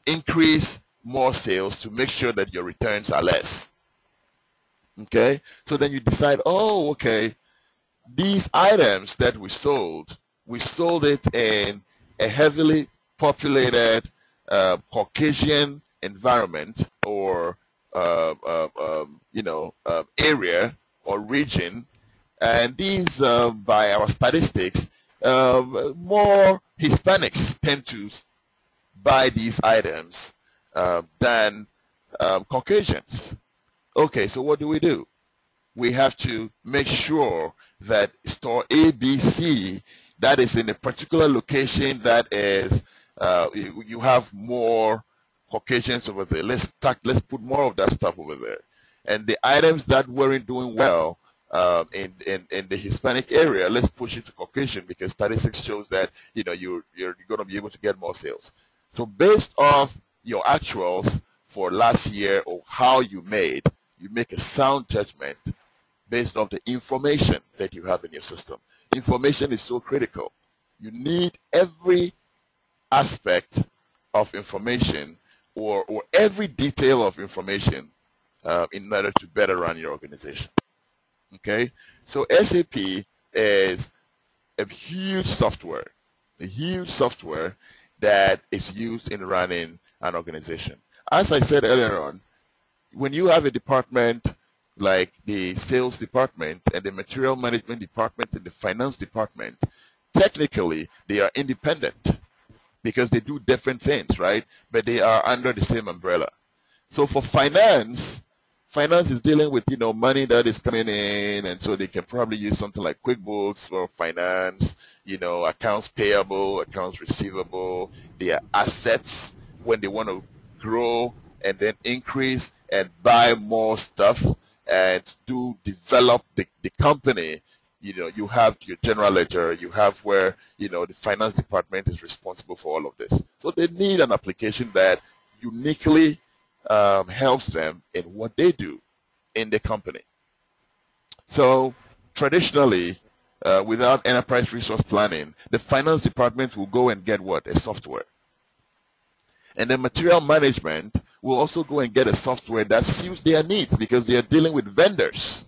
increase more sales, to make sure that your returns are less. Okay? So then you decide, oh, okay, these items that we sold it in a heavily populated Caucasian environment or area, or region. And these, by our statistics, more Hispanics tend to buy these items than Caucasians. Okay, so what do? We have to make sure that store ABC that is in a particular location that is, you have more Caucasians over there. Let's put more of that stuff over there. And the items that weren't doing well in the Hispanic area, let's push it to Caucasian, because statistics shows that you're going to be able to get more sales. So based off your actuals for last year or how you made, you make a sound judgment based off the information that you have in your system. Information is so critical. You need every aspect of information or every detail of information in order to better run your organization. Okay? So SAP is a huge software that is used in running an organization. As I said earlier on, when you have a department like the sales department and the material management department and the finance department, technically they are independent because they do different things, right? But they are under the same umbrella. So for finance is dealing with, money that is coming in, and so they can probably use something like QuickBooks for finance, accounts payable, accounts receivable, their assets when they want to grow and then increase and buy more stuff and develop the company. You have your general ledger, you have where, the finance department is responsible for all of this. So they need an application that uniquely helps them in what they do in the company. So traditionally, without enterprise resource planning, the finance department will go and get what? A software. And then material management will also go and get a software that suits their needs, because they are dealing with vendors.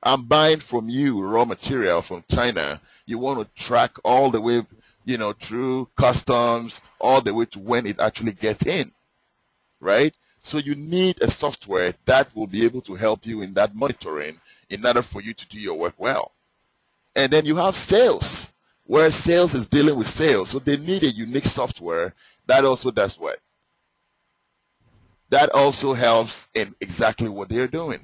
I'm buying from you raw material from China. You want to track all the way, through customs, all the way to when it actually gets in, right? So you need a software that will be able to help you in that monitoring in order for you to do your work well. And then you have sales, where sales is dealing with sales. So they need a unique software that also does what? That also helps in exactly what they're doing.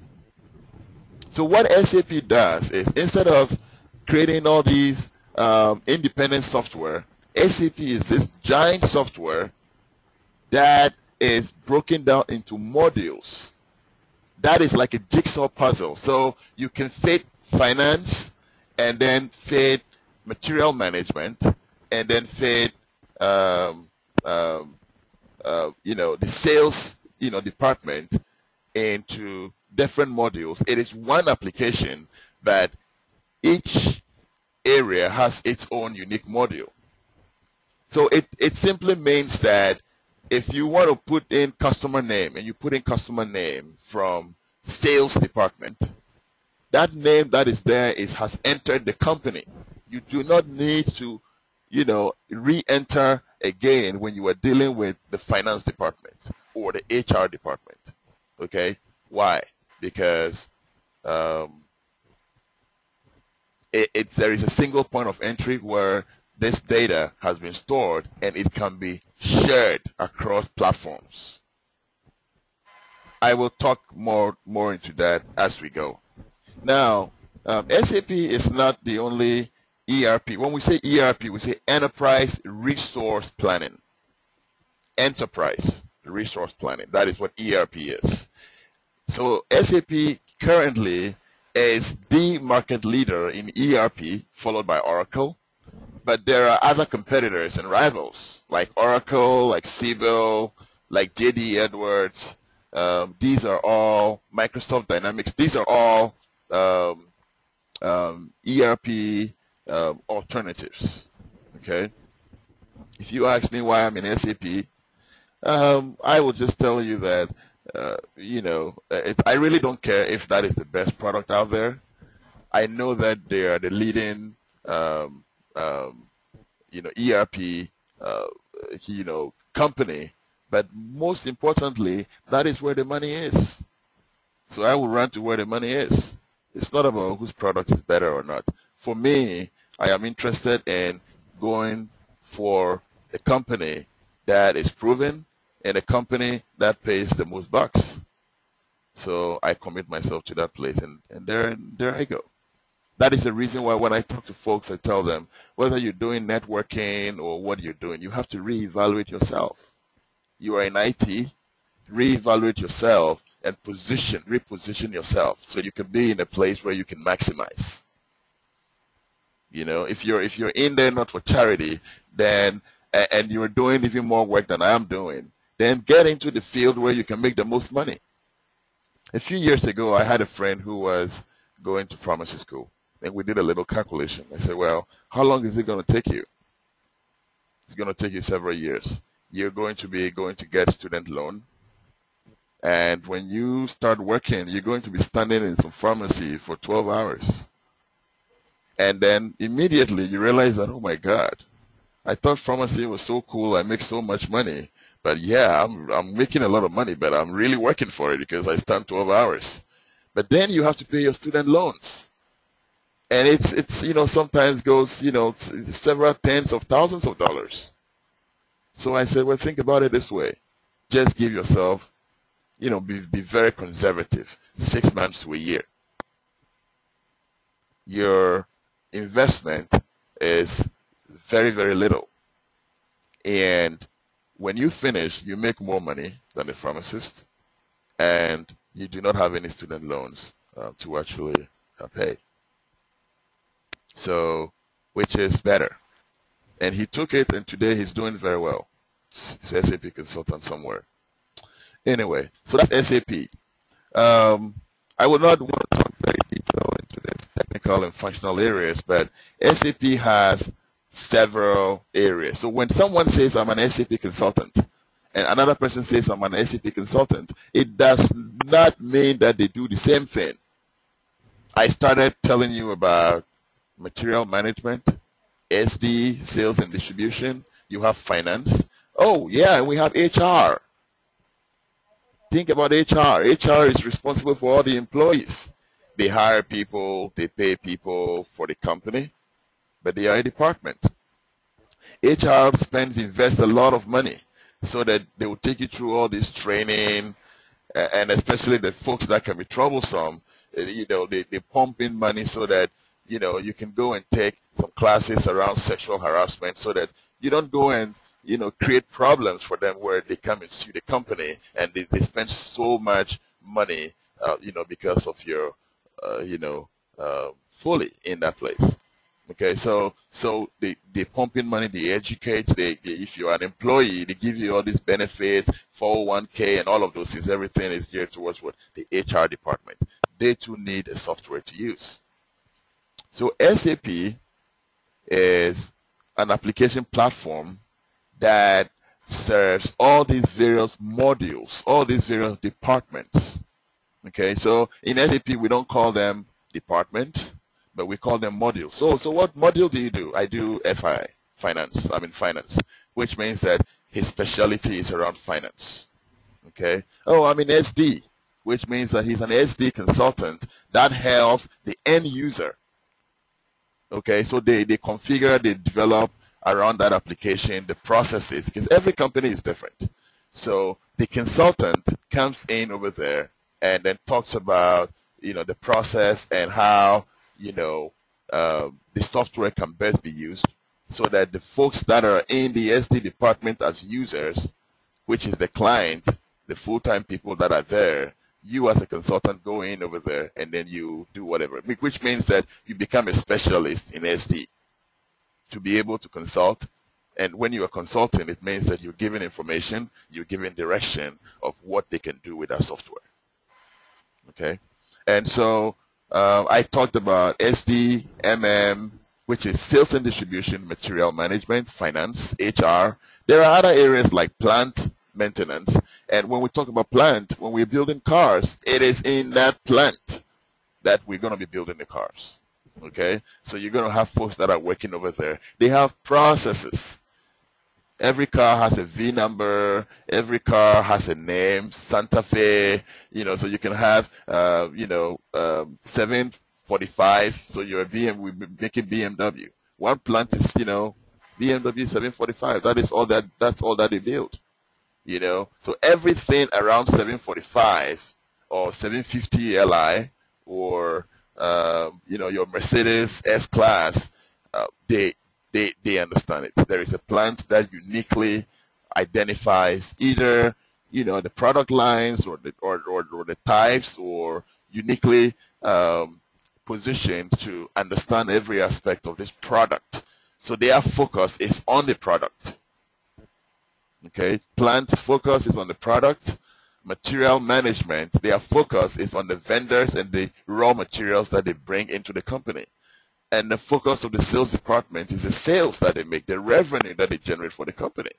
So what SAP does is, instead of creating all these independent software, SAP is this giant software that is broken down into modules. That is like a jigsaw puzzle. So you can fit finance, and then fit material management, and then fit the sales department into different modules. It is one application, but each area has its own unique module. So it simply means that if you want to put in customer name, and you put in customer name from sales department, that name that is there has entered the company. You do not need to re-enter again when you are dealing with the finance department or the HR department. Okay? Why? Because there is a single point of entry where this data has been stored, and it can be shared across platforms. I will talk more into that as we go. Now, SAP is not the only ERP. When we say ERP, we say Enterprise Resource Planning. Enterprise Resource Planning. That is what ERP is. So SAP currently is the market leader in ERP, followed by Oracle. But there are other competitors and rivals, like Oracle, like Siebel, like JD Edwards. These are all Microsoft Dynamics. These are all ERP alternatives. Okay. If you ask me why I'm in SAP, I will just tell you that I really don't care if that is the best product out there. I know that they are the leading ERP company, but most importantly, that is where the money is. So I will run to where the money is. It's not about whose product is better or not. For me, I am interested in going for a company that is proven and a company that pays the most bucks. So I commit myself to that place, and there I go. That is the reason why when I talk to folks, I tell them, whether you're doing networking or what you're doing, you have to reevaluate yourself. You are in IT, reevaluate yourself and reposition yourself so you can be in a place where you can maximize. You know, if you're in there not for charity, then and you're doing even more work than I am doing, then get into the field where you can make the most money. A few years ago, I had a friend who was going to pharmacy school, and we did a little calculation. I said, well, how long is it going to take you? It's going to take you several years. You're going to get student loan. And when you start working, you're going to be standing in some pharmacy for 12 hours. And then immediately you realize that, oh my God, I thought pharmacy was so cool, I make so much money. But yeah, I'm making a lot of money, but I'm really working for it because I stand 12 hours. But then you have to pay your student loans. And it's you know, sometimes goes, you know, several tens of thousands of dollars. So I said, well, think about it this way. Just give yourself, you know, be very conservative, 6 months to a year. Your investment is very, very little. And when you finish, you make more money than a pharmacist, and you do not have any student loans to actually pay. So, which is better. And he took it, and today he's doing very well. He's an SAP consultant somewhere. Anyway, so that's SAP. I would not want to talk very detailed into the technical and functional areas, but SAP has several areas. So when someone says I'm an SAP consultant, and another person says I'm an SAP consultant, it does not mean that they do the same thing. I started telling you about material management, SD, sales and distribution. You have finance. Oh, yeah, and we have HR. Think about HR. HR is responsible for all the employees. They hire people, they pay people for the company, but they are a department. HR invests a lot of money so that they will take you through all this training, and especially the folks that can be troublesome, you know, they pump in money so that, you know, you can go and take some classes around sexual harassment so that you don't go and, you know, create problems for them where they come and sue the company and they spend so much money, you know, because of your, you know, fully in that place. Okay, so they pump in money, they educate, if you're an employee, they give you all these benefits, 401k and all of those things. Everything is geared towards what? The HR department. They too need a software to use. So SAP is an application platform that serves all these various modules, all these various departments. Okay, so in SAP we don't call them departments, but we call them modules. So what module do you do? I do FI, finance. I'm in finance, which means that his specialty is around finance. Okay. Oh, I'm in SD, which means that he's an SD consultant that helps the end user. Okay, so they configure, they develop around that application, the processes, because every company is different. So the consultant comes in over there and then talks about, you know, the process and how, you know, the software can best be used so that the folks that are in the SD department as users, which is the client, the full-time people that are there, you as a consultant go in over there and then you do whatever, which means that you become a specialist in SD to be able to consult. And when you are consulting, it means that you're giving information, you're giving direction of what they can do with that software. Okay? And so I talked about SD, MM, which is sales and distribution, material management, finance, HR. There are other areas like plant maintenance. And when we talk about plant, when we're building cars, it is in that plant that we're going to be building the cars. Okay? So you're going to have folks that are working over there. They have processes. Every car has a V number. Every car has a name, Santa Fe. You know, so you can have, you know, 7 745, so you're we're making BMW. One plant is, BMW 745. That's all that they build. So everything around 745 or 750 Li or your Mercedes S-Class, they understand it. There is a plant that uniquely identifies either the product lines or the types, or uniquely positioned to understand every aspect of this product. So their focus is on the product. Okay, plant focus is on the product. Material management, their focus is on the vendors and the raw materials that they bring into the company. And the focus of the sales department is the sales that they make, the revenue that they generate for the company.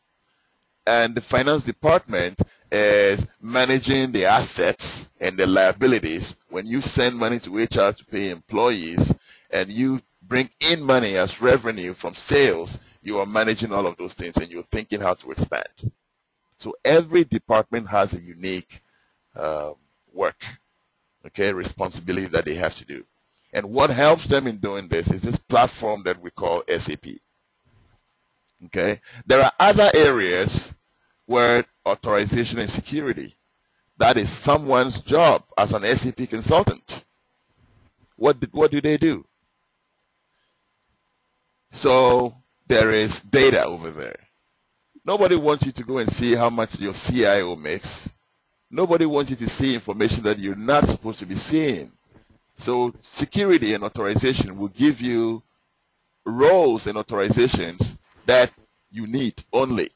And the finance department is managing the assets and the liabilities. When you send money to HR to pay employees and you bring in money as revenue from sales, you are managing all of those things and you're thinking how to expand. So every department has a unique work, okay, responsibility that they have to do. And what helps them in doing this is this platform that we call SAP. Okay, there are other areas where authorization and security, that is someone's job as an SAP consultant. What do they do? So there is data over there. Nobody wants you to go and see how much your CIO makes. Nobody wants you to see information that you're not supposed to be seeing. So security and authorization will give you roles and authorizations that you need only.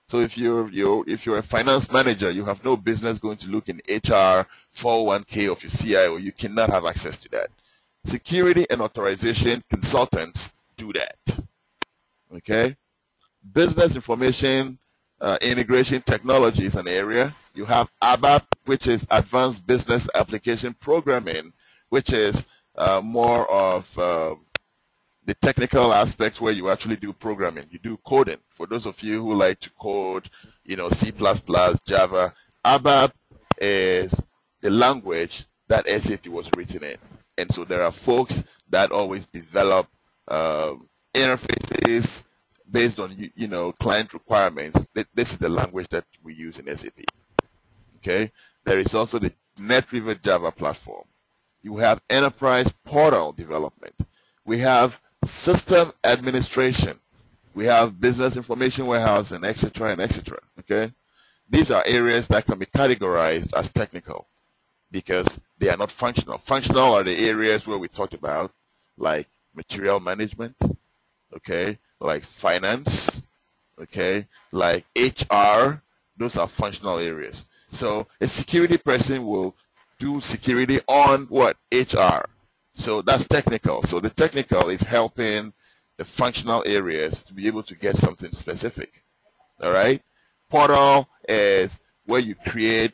So if you're a finance manager, you have no business going to look in HR 401k of your CIO. You cannot have access to that. Security and authorization consultants do that. Okay? Business information integration technology is an area. You have ABAP, which is Advanced Business Application Programming, which is more of the technical aspects where you actually do programming. You do coding. For those of you who like to code, C++, Java, ABAP is the language that SAP was written in. And so there are folks that always develop interfaces based on client requirements. This is the language that we use in SAP. Okay. There is also the NetRiver Java platform. You have enterprise portal development. We have system administration. We have business information warehouse, and etc. and etc. Okay. These are areas that can be categorized as technical because they are not functional. Functional are the areas where we talked about, like material management, okay, like finance, okay, like HR. Those are functional areas. So a security person will do security on what? HR. So that's technical. So the technical is helping the functional areas to be able to get something specific. All right. Portal is where you create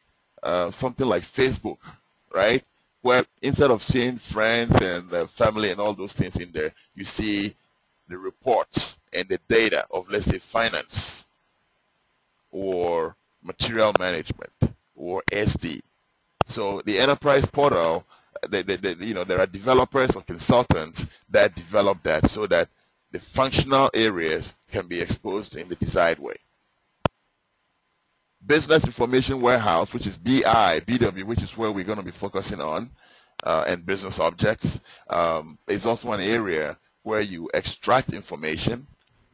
something like Facebook, right? Where instead of seeing friends and family and all those things in there, you see the reports and the data of, let's say, finance or material management or SD. So the enterprise portal, there are developers or consultants that develop that so that the functional areas can be exposed in the desired way. Business Information Warehouse, which is BW, which is where we're going to be focusing on, and business objects, is also an area where you extract information,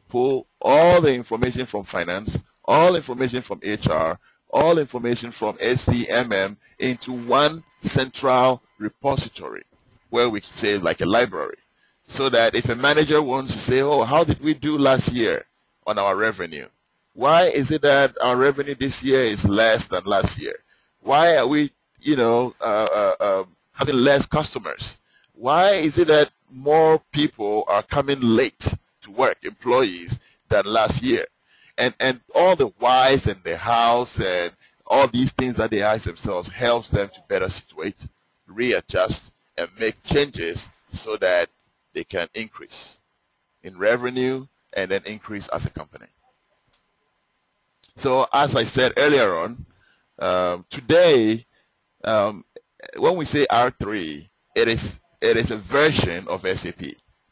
pull all the information from finance, all information from HR, all information from SDMM into one central repository where we say like a library, so that if a manager wants to say, oh, how did we do last year on our revenue? Why is it that our revenue this year is less than last year? Why are we, having less customers? Why is it that more people are coming late to work, employees, than last year? And all the whys and the hows and all these things that they ask themselves helps them to better situate, readjust, and make changes so that they can increase in revenue and then increase as a company. So as I said earlier on, today, when we say R3, it is it is a version of SAP.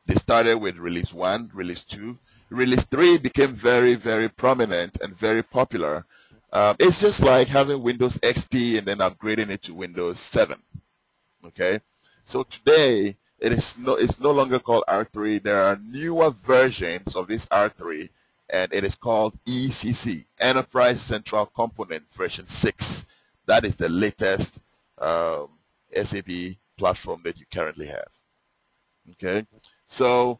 They started with release 1, release 2. Release 3 became very, very prominent and very popular. It's just like having Windows XP and then upgrading it to Windows 7. Okay? So today, it's no longer called R3. There are newer versions of this R3, and it is called ECC, Enterprise Central Component version 6. That is the latest SAP platform that you currently have. Okay, so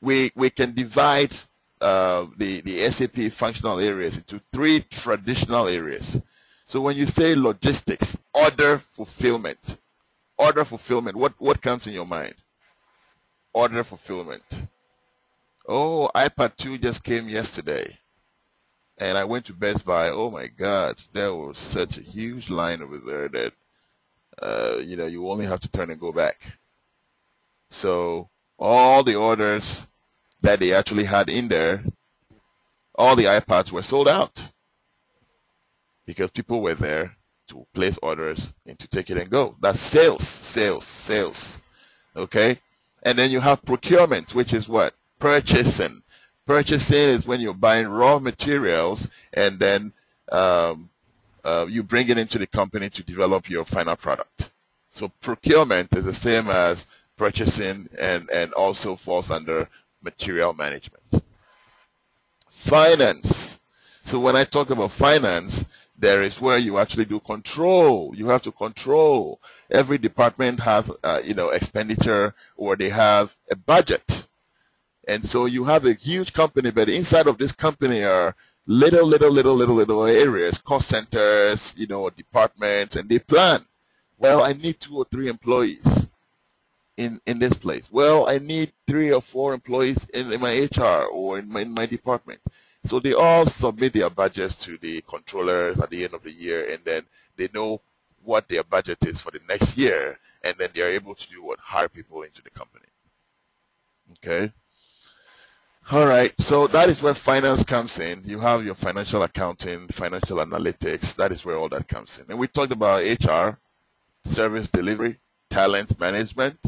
we can divide the SAP functional areas into 3 traditional areas. So when you say logistics, order fulfillment, what comes in your mind? Order fulfillment. Oh, iPad 2 just came yesterday, and I went to Best Buy. Oh my God, there was such a huge line over there that you only have to turn and go back. So all the orders that they actually had in there, all the iPads were sold out because people were there to place orders and to take it and go. That's sales. Okay? And then you have procurement, which is what? Purchasing. Purchasing is when you're buying raw materials and then you bring it into the company to develop your final product. So procurement is the same as purchasing and also falls under material management. Finance. So when I talk about finance, there is where you actually do control. You have to control. Every department has, expenditure, or they have a budget. And so you have a huge company, but inside of this company are little areas, cost centers, departments, and they plan. Well, I need 2 or 3 employees in this place. Well, I need 3 or 4 employees in my HR or in my department. So they all submit their budgets to the controllers at the end of the year, and then they know what their budget is for the next year, and then they are able to do what? Hire people into the company. Okay? All right, so that is where finance comes in. You have your financial accounting, financial analytics. That is where all that comes in. And we talked about HR, service delivery, talent management,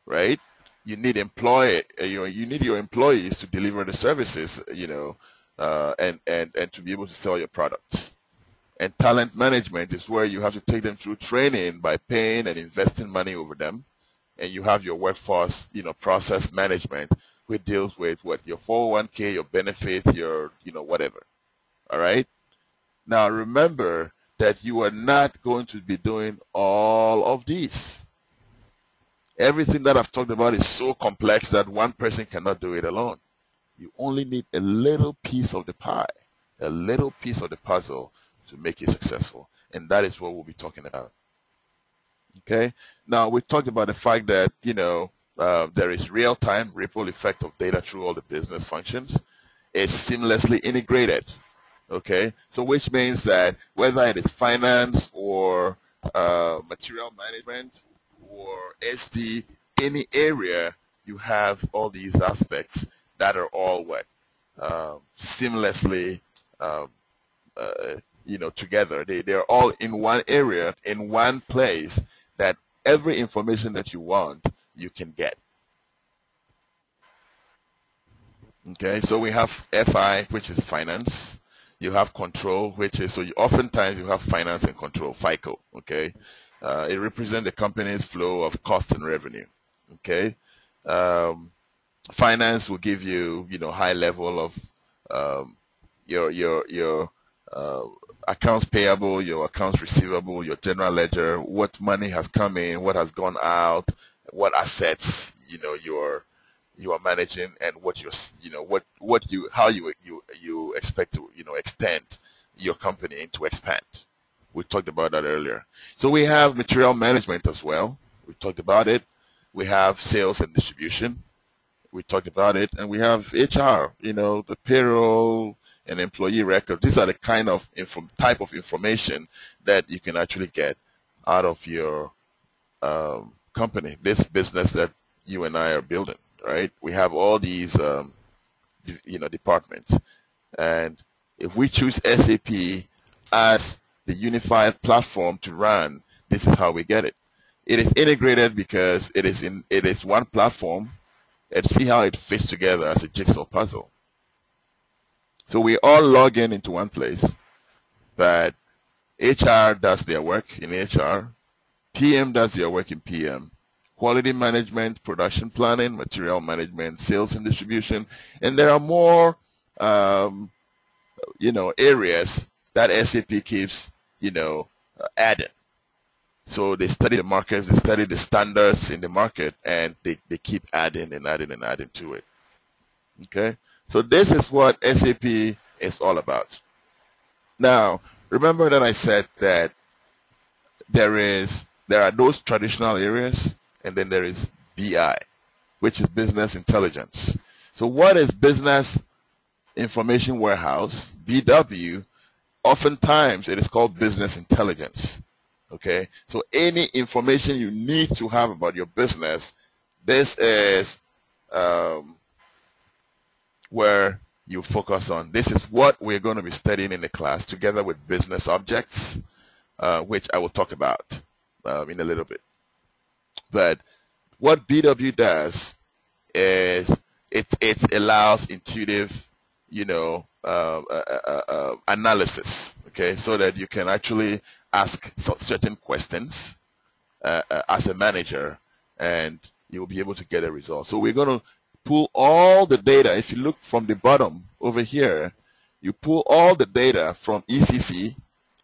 right? You need you need your employees to deliver the services, and to be able to sell your products. And talent management is where you have to take them through training by paying and investing money over them. And you have your workforce, process management, which deals with what? Your 401k, your benefits, your, whatever. All right? Now, remember that you are not going to be doing all of these. Everything that I've talked about is so complex that one person cannot do it alone. You only need a little piece of the pie, a little piece of the puzzle to make it successful. And that is what we'll be talking about. Okay? Now, we talked about the fact that, there is real-time ripple effect of data through all the business functions. It's seamlessly integrated. Okay? So which means that whether it is finance or material management or SD, any area, you have all these aspects that are all what? Seamlessly, together. They're all in one area, in one place, that every information that you want, you can get. Okay, so we have FI, which is finance. You have control, which is, oftentimes you have finance and control, FICO, okay? It represents the company's flow of cost and revenue, okay? Finance will give you, high level of your accounts payable, your accounts receivable, your general ledger, what money has come in, what has gone out, what assets, you are managing, and what you're, how you expect to, extend your company and to expand. We talked about that earlier. So we have material management as well. We talked about it. We have sales and distribution. We talked about it. And we have HR, the payroll and employee records. These are the kind of type of information that you can actually get out of your company, this business that you and I are building, right? We have all these, departments. And if we choose SAP as the unified platform to run, this is how we get it. It is integrated because it is one platform, and see how it fits together as a jigsaw puzzle. So we all log in into one place, but HR does their work in HR, PM does their work in PM, quality management, production planning, material management, sales and distribution, and there are more, areas that SAP keeps, adding. So they study the markets, they study the standards in the market, and they keep adding and adding and adding to it. Okay? So this is what SAP is all about. Now, remember that I said that there are those traditional areas, and then there is BI, which is business intelligence. So what is business information warehouse, BW? Oftentimes it is called business intelligence. Okay, so any information you need to have about your business, this is where you focus on. This is what we're going to be studying in the class together with business objects, which I will talk about in a little bit. But what BW does is it allows intuitive, analysis. Okay, so that you can actually ask certain questions as a manager, and you'll be able to get a result. So we're going to pull all the data. If you look from the bottom over here, you pull all the data from ECC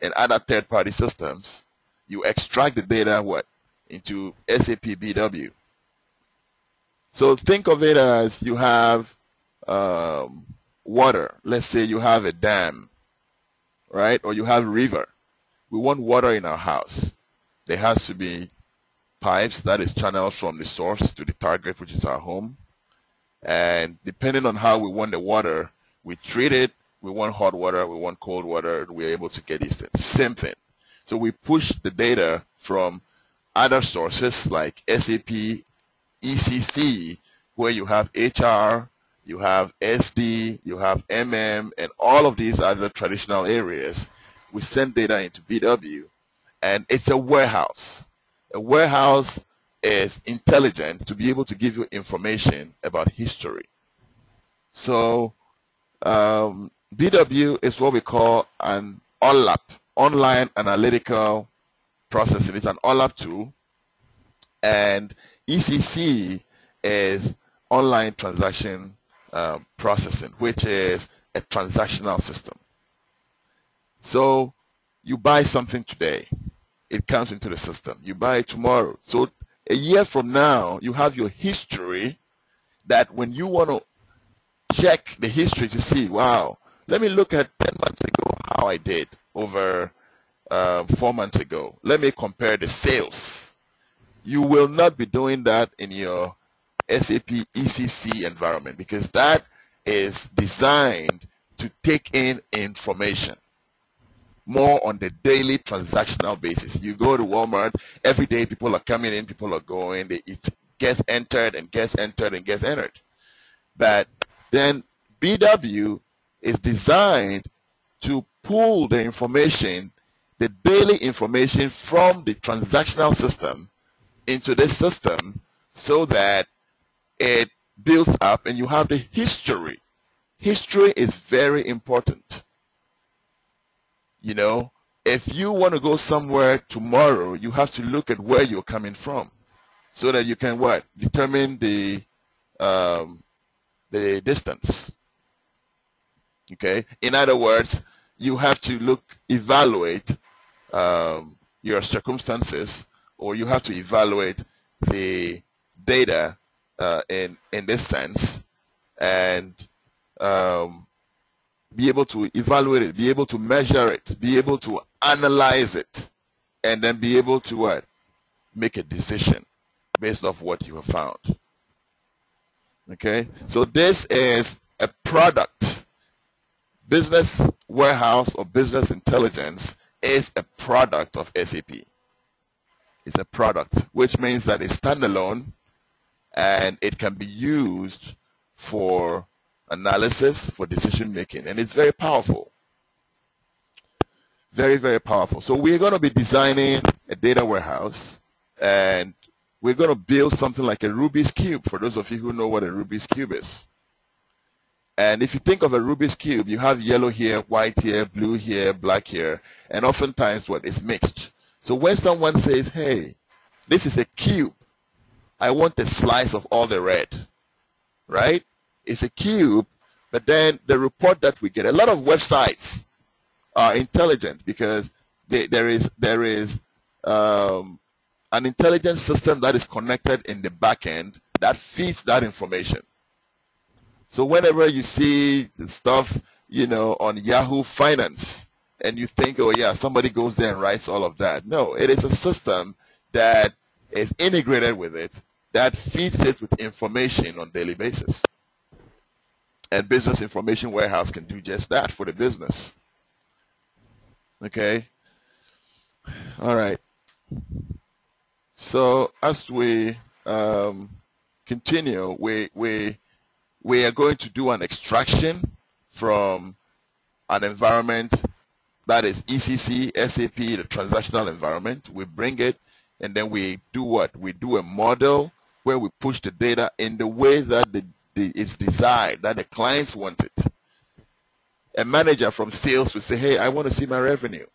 and other third-party systems. You extract the data into SAP BW. So think of it as you have water. Let's say you have a dam, right? Or you have a river. We want water in our house. There has to be pipes, that is channels from the source to the target, which is our home. And depending on how we want the water, we treat it. We want hot water, we want cold water, and we're able to get these things. Same thing. So we push the data from other sources like SAP, ECC, where you have HR, you have SD, you have MM, and all of these other traditional areas. We send data into BW, and it's a warehouse. A warehouse is intelligent to be able to give you information about history. So BW is what we call an OLAP, online analytical processing. It's an OLAP tool, and ECC is online transaction processing, which is a transactional system. So you buy something today, it comes into the system. You buy it tomorrow. So a year from now, you have your history that when you want to check the history to see, wow, let me look at 10 months ago how I did over 4 months ago. Let me compare the sales. You will not be doing that in your SAP ECC environment because that is designed to take in information more on the daily transactional basis. You go to Walmart, every day people are coming in, people are going, it gets entered and gets entered and gets entered. But then BW is designed to pull the information, the daily information from the transactional system into this system so that it builds up and you have the history. History is very important. You know, if you want to go somewhere tomorrow, you have to look at where you're coming from so that you can what? Determine the distance. Okay? In other words, you have to evaluate your circumstances, or you have to evaluate the data in this sense, and be able to evaluate it, be able to measure it, be able to analyze it, and then be able to what? Make a decision based off what you have found. Okay? So this is a product. Business warehouse or business intelligence is a product of SAP. It's a product, which means that it's standalone and it can be used for analysis, for decision making, and it's very powerful. Very, very powerful. So we're going to be designing a data warehouse And we're going to build something like a Rubik's Cube, for those of you who know what a Rubik's Cube is. And if you think of a Rubik's Cube, you have yellow here, white here, blue here, black here, and oftentimes what is mixed. So when someone says, hey, this is a cube, I want a slice of all the red, right? It's a cube, but then the report that we get, a lot of websites are intelligent because there is an intelligent system that is connected in the back end that feeds that information. So whenever you see the stuff, on Yahoo Finance, and you think, oh yeah, somebody goes there and writes all of that. No, it is a system that is integrated with it that feeds it with information on a daily basis. And Business Information Warehouse can do just that for the business. Okay? All right. So as we continue, we are going to do an extraction from an environment that is ECC, SAP, the transactional environment. We bring it, and then we do what? We do a model where we push the data in the way that it's desired, that the clients want it. A manager from sales will say, hey, I want to see my revenue.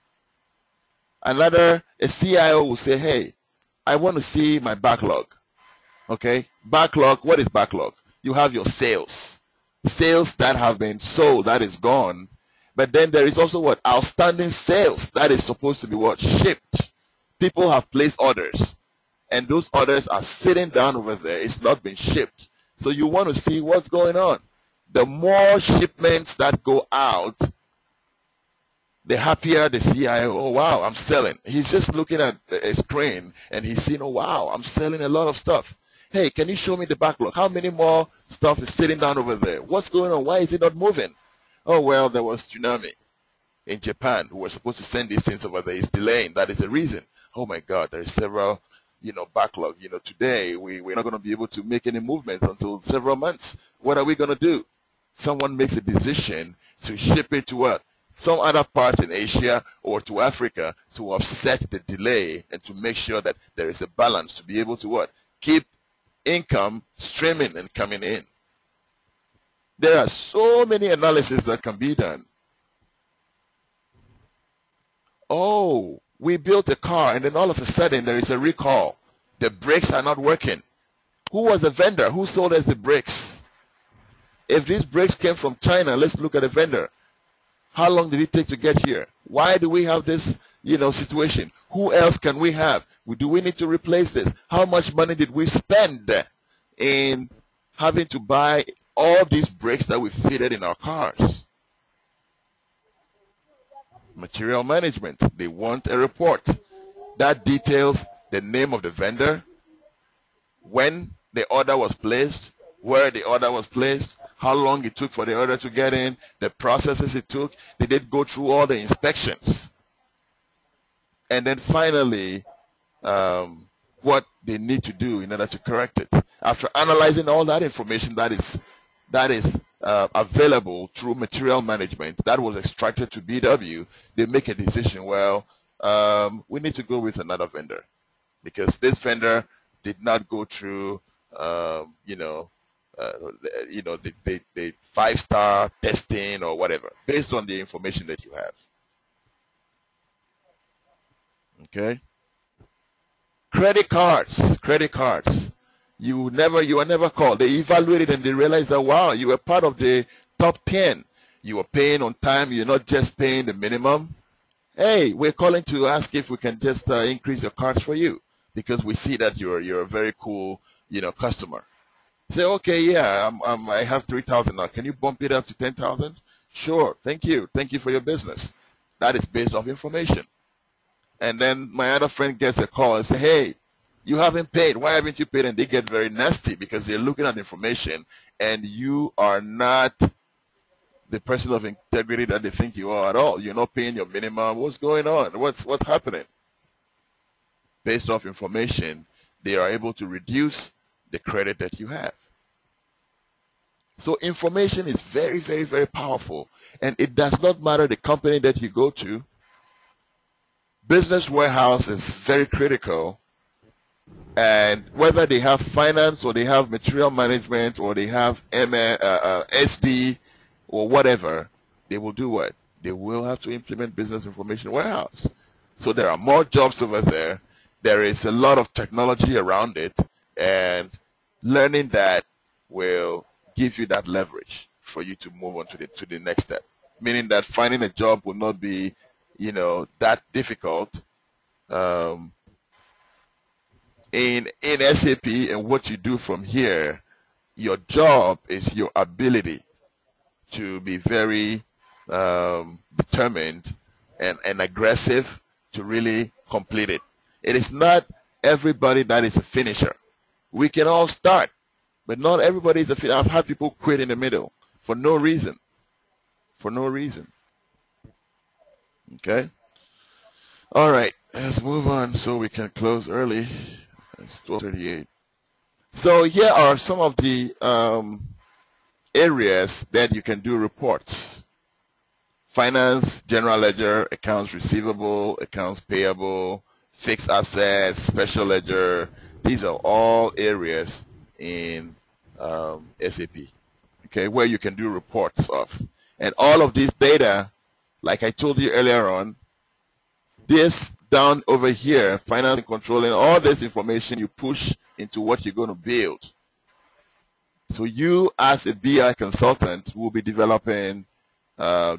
A CIO will say, hey, I want to see my backlog. Okay? Backlog, what is backlog? You have your sales. Sales that have been sold, that is gone. But then there is also what? Outstanding sales. That is supposed to be what? Shipped. People have placed orders. And those orders are sitting down over there. It's not been shipped. So you want to see what's going on. The more shipments that go out, the happier the CIO. Oh, wow, I'm selling. He's just looking at a screen and he's seeing, oh, wow, I'm selling a lot of stuff. Hey, can you show me the backlog? How many more stuff is sitting down over there? What's going on? Why is it not moving? Oh, well, there was tsunami in Japan. We were supposed to send these things over there. It's delaying. That is the reason. Oh, my God, there is several, backlog. Today we're not going to be able to make any movements until several months. What are we going to do? Someone makes a decision to ship it to what? Some other part in Asia or to Africa to offset the delay and to make sure that there is a balance to be able to what? Keep income streaming and coming in. There are so many analyses that can be done. Oh, we built a car and then all of a sudden there is a recall. The brakes are not working. Who was the vendor? Who sold us the brakes? If these brakes came from China, let's look at the vendor. How long did it take to get here? Why do we have this, situation? Who else can we have? Do we need to replace this? How much money did we spend in having to buy all these brakes that we fitted in our cars? Material management. They want a report that details the name of the vendor, when the order was placed, where the order was placed, how long it took for the order to get in, the processes it took. Did it go through all the inspections? And then finally, what they need to do in order to correct it. After analyzing all that information that is available through material management that was extracted to BW, they make a decision, well, we need to go with another vendor because this vendor did not go through, the 5-star testing or whatever, based on the information that you have. Okay. Credit cards. You are never called. They evaluated and they realized that, wow, you were part of the top 10. You were paying on time. You're not just paying the minimum. Hey, we're calling to ask if we can just increase your cards for you because we see that you're a very cool, customer. Say, okay, yeah, I have 3,000 now. Can you bump it up to 10,000? Sure. Thank you. Thank you for your business. That is based off information. And then my other friend gets a call and say, hey, you haven't paid. Why haven't you paid? And they get very nasty because they're looking at information and you are not the person of integrity that they think you are at all. You're not paying your minimum. What's going on? What's happening? Based off information, they are able to reduce the credit that you have. So information is very, very, very powerful. And it does not matter the company that you go to. Business Warehouse is very critical And whether they have finance or they have material management or they have SD or whatever, they will do what? They will have to implement business information warehouse. So there are more jobs over there. There is a lot of technology around it, and learning that will give you that leverage for you to move on to the next step. Meaning that finding a job will not be, that difficult. In SAP and what you do from here, your job is your ability to be very determined and aggressive to really complete it. It is not everybody that is a finisher. We can all start, but not everybody is a finisher. I've had people quit in the middle for no reason. For no reason. Okay? All right, let's move on so we can close early. It's 12:38. So here are some of the areas that you can do reports. Finance, general ledger, accounts receivable, accounts payable, fixed assets, special ledger. These are all areas in SAP, okay, where you can do reports of. And all of this data, like I told you earlier on, this down over here, finance and controlling, all this information you push into what you're going to build. So you as a BI consultant will be developing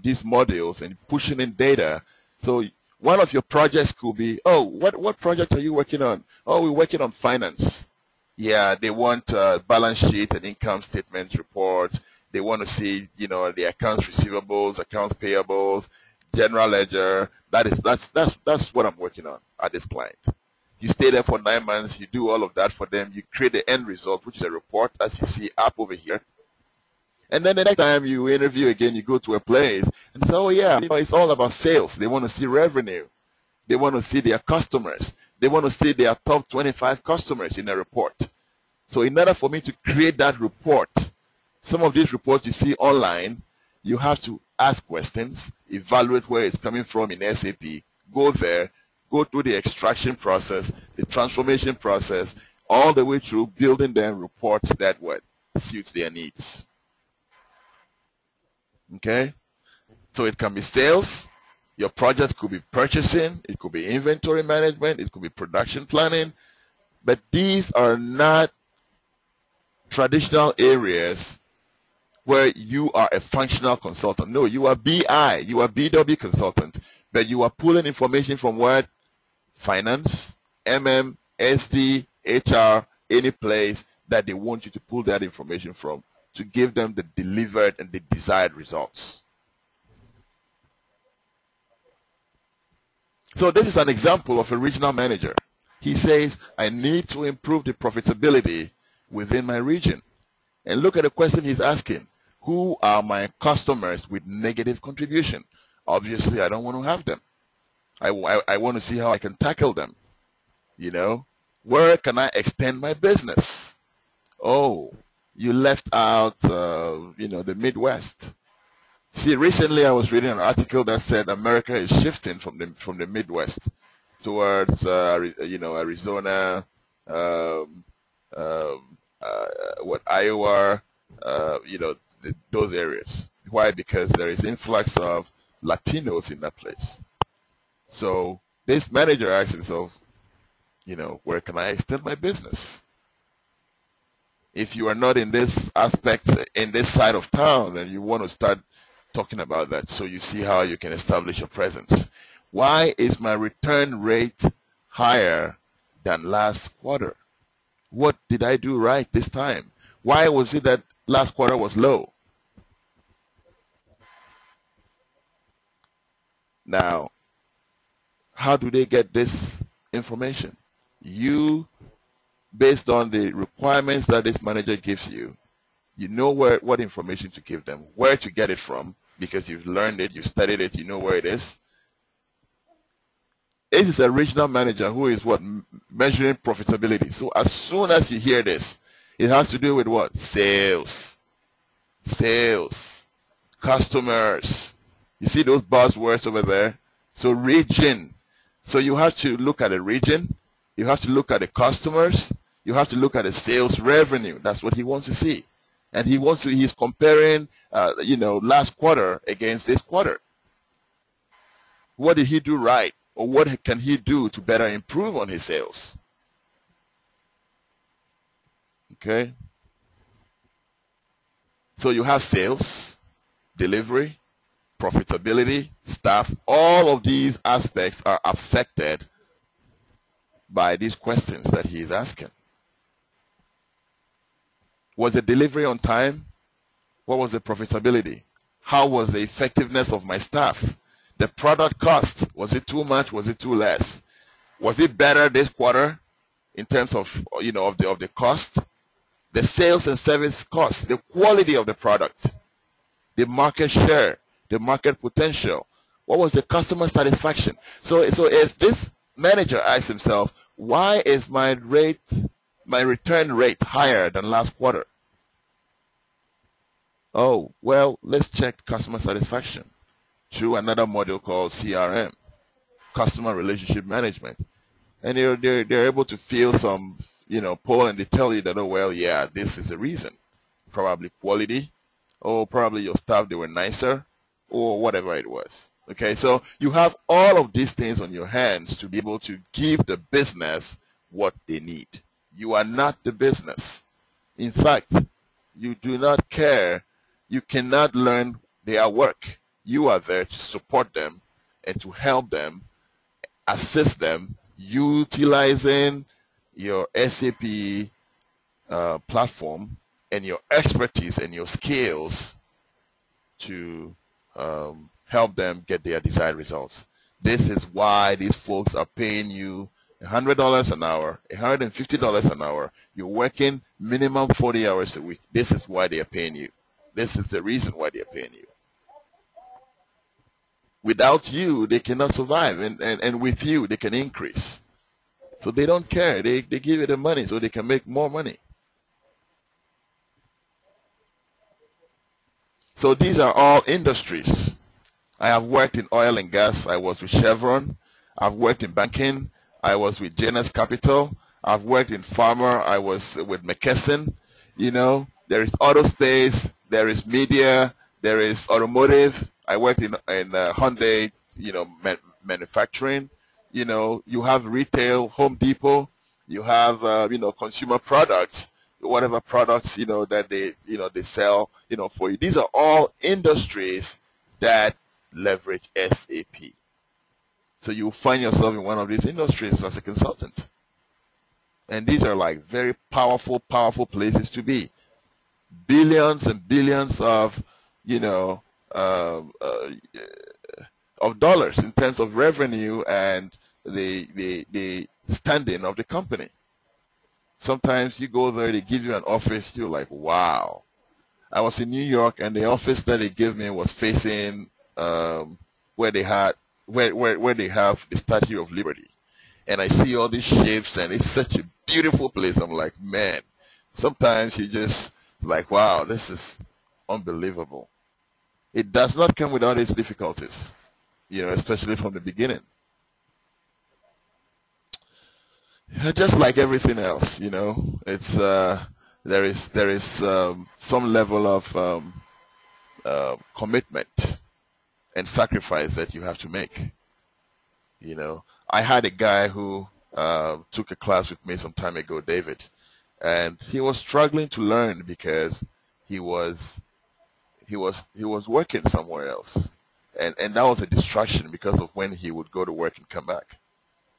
these modules and pushing in data. So one of your projects could be, oh, what project are you working on? Oh, we're working on finance. Yeah, they want balance sheet and income statement reports. They want to see, the accounts receivables, accounts payables, general ledger. That's what I'm working on at this client. You stay there for 9 months. You do all of that for them. You create the end result, which is a report, as you see up over here. And then the next time you interview again, you go to a place and say, oh yeah, it's all about sales. They want to see revenue. They want to see their customers. They want to see their top 25 customers in a report. So in order for me to create that report, some of these reports you see online, you have to ask questions, evaluate where it's coming from in SAP, go there, go through the extraction process, the transformation process, all the way through building them reports that suits their needs. Okay? So it can be sales. Your project could be purchasing. It could be inventory management. It could be production planning. But these are not traditional areas where you are a functional consultant. No, you are BI. You are BW consultant. But you are pulling information from what? Finance, MM, SD, HR, any place that they want you to pull that information from to give them the delivered and the desired results. So this is an example of a regional manager. He says, I need to improve the profitability within my region. And look at the question he's asking. Who are my customers with negative contribution? Obviously, I don't want to have them. I want to see how I can tackle them. Where can I extend my business? Oh, you left out, the Midwest. See, recently I was reading an article that said America is shifting from the Midwest towards, Arizona, Iowa, those areas. Why? Because there is influx of Latinos in that place. So this manager asks himself, where can I extend my business? If you are not in this aspect, in this side of town, then you want to start talking about that so you see how you can establish a presence. Why is my return rate higher than last quarter? What did I do right this time? Why was it that last quarter was low? Now, how do they get this information? You, based on the requirements that this manager gives you, you know what information to give them, where to get it from, because you've learned it, you've studied it, you know where it is. This is a regional manager who is measuring profitability. So as soon as you hear this, it has to do with what? Sales, customers. You see those buzzwords over there? So region. So you have to look at a region, You have to look at the customers. You have to look at the sales revenue. That's what he wants to see. And he's comparing, last quarter against this quarter. What did he do right? Or what can he do to better improve on his sales? Okay. So you have sales, delivery, profitability, staff. All of these aspects are affected by these questions that he is asking. Was the delivery on time? What was the profitability? How was the effectiveness of my staff? The product cost, was it too much? Was it too less? Was it better this quarter in terms of, of the cost? The sales and service cost, the quality of the product, the market share, the market potential. What was the customer satisfaction? So if this manager asks himself, why is my return rate higher than last quarter? Oh, well, let's check customer satisfaction through another module called CRM, Customer Relationship Management. And they're able to fill some, poll, and they tell you that, oh, well, yeah, this is the reason. Probably quality, or probably your staff, they were nicer, or whatever it was. Okay, so you have all of these things on your hands to be able to give the business what they need. You are not the business. In fact, you do not care. You cannot learn their work. You are there to support them and to help them, assist them, utilizing your SAP platform and your expertise and your skills to help them get their desired results. This is why these folks are paying you $100 an hour, $150 an hour. You're working minimum 40 hours a week. This is why they are paying you. This is the reason why they are paying you. Without you, they cannot survive, and with you, they can increase. So they don't care. They give you the money so they can make more money. So these are all industries. I have worked in oil and gas. I was with Chevron. I've worked in banking. I was with Janus Capital. I've worked in pharma. I was with McKesson. There is auto space. There is media. There is automotive. I worked in Hyundai, manufacturing. You have retail, Home Depot. You have, consumer products, whatever products, that they sell, for you. These are all industries that leverage SAP. So you find yourself in one of these industries as a consultant. And these are like very powerful, powerful places to be. Billions and billions of, of dollars in terms of revenue and the standing of the company. Sometimes you go there, they give you an office, you're like, wow. I was in New York, and the office that they gave me was facing where they have the Statue of Liberty. And I see all these shapes, and it's such a beautiful place. I'm like, man, sometimes you just like, wow, this is unbelievable. It does not come without its difficulties, especially from the beginning. Just like everything else, it's there is some level of commitment and sacrifice that you have to make. I had a guy who took a class with me some time ago, David, and he was struggling to learn because he was working somewhere else, and that was a distraction because of when he would go to work and come back.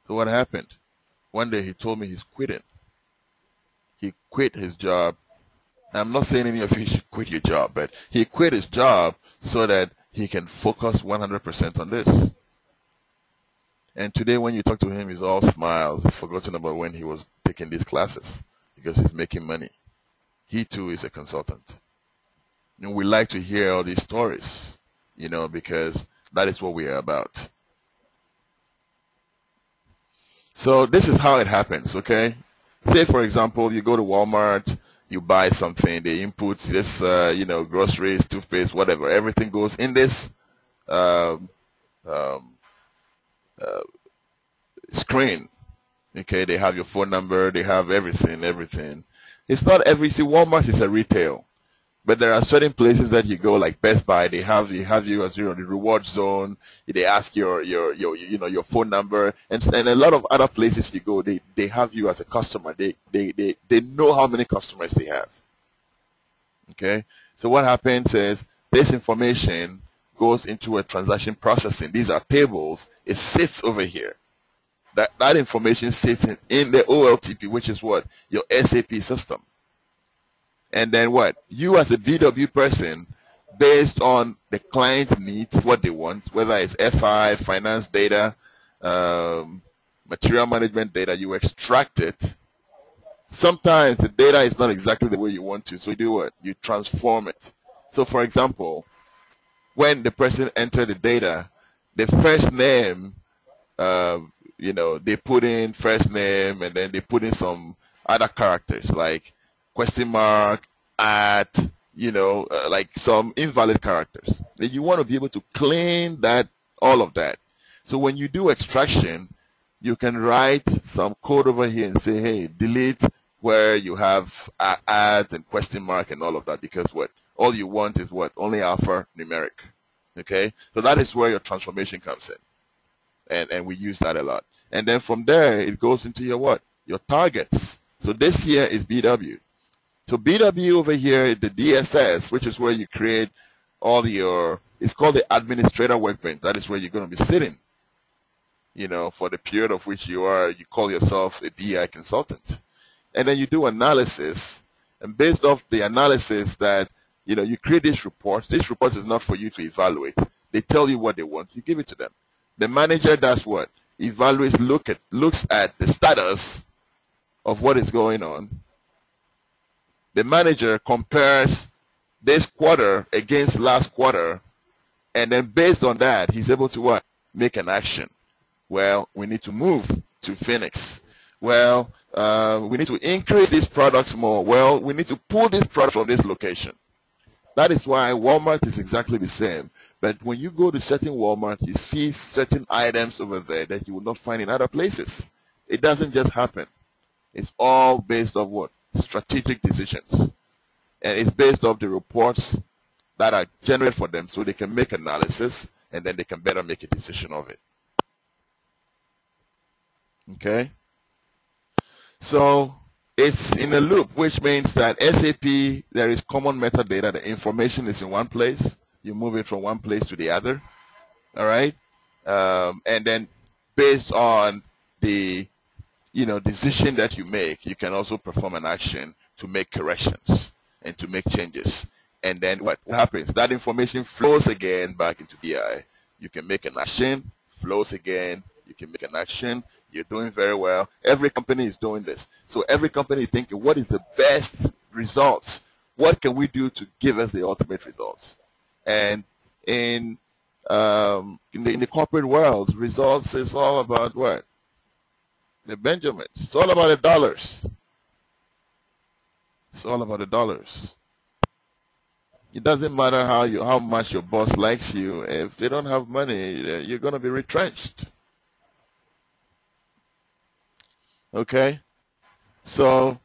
So what happened? One day he told me he's quitting. He quit his job. I'm not saying any of you should quit your job, but he quit his job so that he can focus 100% on this. And today when you talk to him, he's all smiles. He's forgotten about when he was taking these classes because he's making money. He too is a consultant. And we like to hear all these stories, because that is what we are about. So this is how it happens, okay? Say, for example, you go to Walmart, you buy something, they input this, groceries, toothpaste, whatever. Everything goes in this screen, Okay, they have your phone number, they have everything. It's not every, see, Walmart is a retail, but there are certain places that you go, like Best Buy, they have you as, the reward zone. They ask your phone number, and a lot of other places you go, they have you as a customer. They know how many customers they have. Okay, so what happens is this information goes into a transaction processing. These are tables. It sits over here. That information sits in the OLTP, which is what? Your SAP system. And then what? You as a BW person, based on the client needs, what they want, whether it's FI, finance data, material management data, you extract it. Sometimes the data is not exactly the way you want to, so you do what? You transform it. So for example, when the person entered the data, the first name, they put in first name, and then they put in some other characters like question mark, at, like some invalid characters. Then you want to be able to clean that, all of that. So when you do extraction, you can write some code over here and say, hey, delete where you have at and question mark and all of that, because what? All you want is what? Only alphanumeric. Okay? So that is where your transformation comes in. And we use that a lot. And then from there, it goes into your what? Your targets. So this here is BW. So BW over here, the DSS, which is where you create all your, it's called the administrator workbench. That is where you're going to be sitting, for the period of which you call yourself a BI consultant. And then you do analysis. And based off the analysis that, you create these reports. This report is not for you to evaluate. They tell you what they want. You give it to them. The manager does what? Evaluates, looks at the status of what is going on. The manager compares this quarter against last quarter, and then based on that, he's able to what? Make an action. Well, we need to move to Phoenix. Well, we need to increase these products more. Well, we need to pull this product from this location. That is why Walmart is exactly the same. But when you go to certain Walmart, you see certain items over there that you will not find in other places. It doesn't just happen. It's all based on what? Strategic decisions. And it's based off the reports that are generated for them, so they can make analysis, and then they can better make a decision of it. Okay? So it's in a loop, which means that SAP, there is common metadata. The information is in one place. You move it from one place to the other. All right? And then based on the decision that you make, you can also perform an action to make corrections and to make changes. And then what happens? That information flows again back into BI. You can make an action, flows again, you can make an action. You're doing very well. Every company is doing this. So every company is thinking, what is the best results? What can we do to give us the ultimate results? And in the corporate world, results is all about what? The Benjamins. It's all about the dollars. It's all about the dollars. It doesn't matter how much your boss likes you. If they don't have money, you're going to be retrenched. Okay? So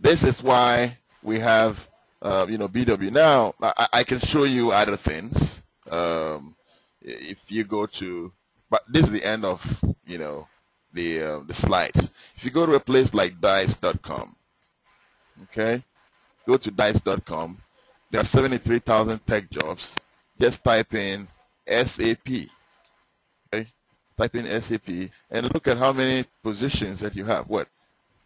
this is why we have, BW. Now, I can show you other things. If you go to, but this is the end of, the slides. If you go to a place like dice.com, okay, go to dice.com. There are 73,000 tech jobs. Just type in SAP. Okay, type in SAP and look at how many positions that you have. What?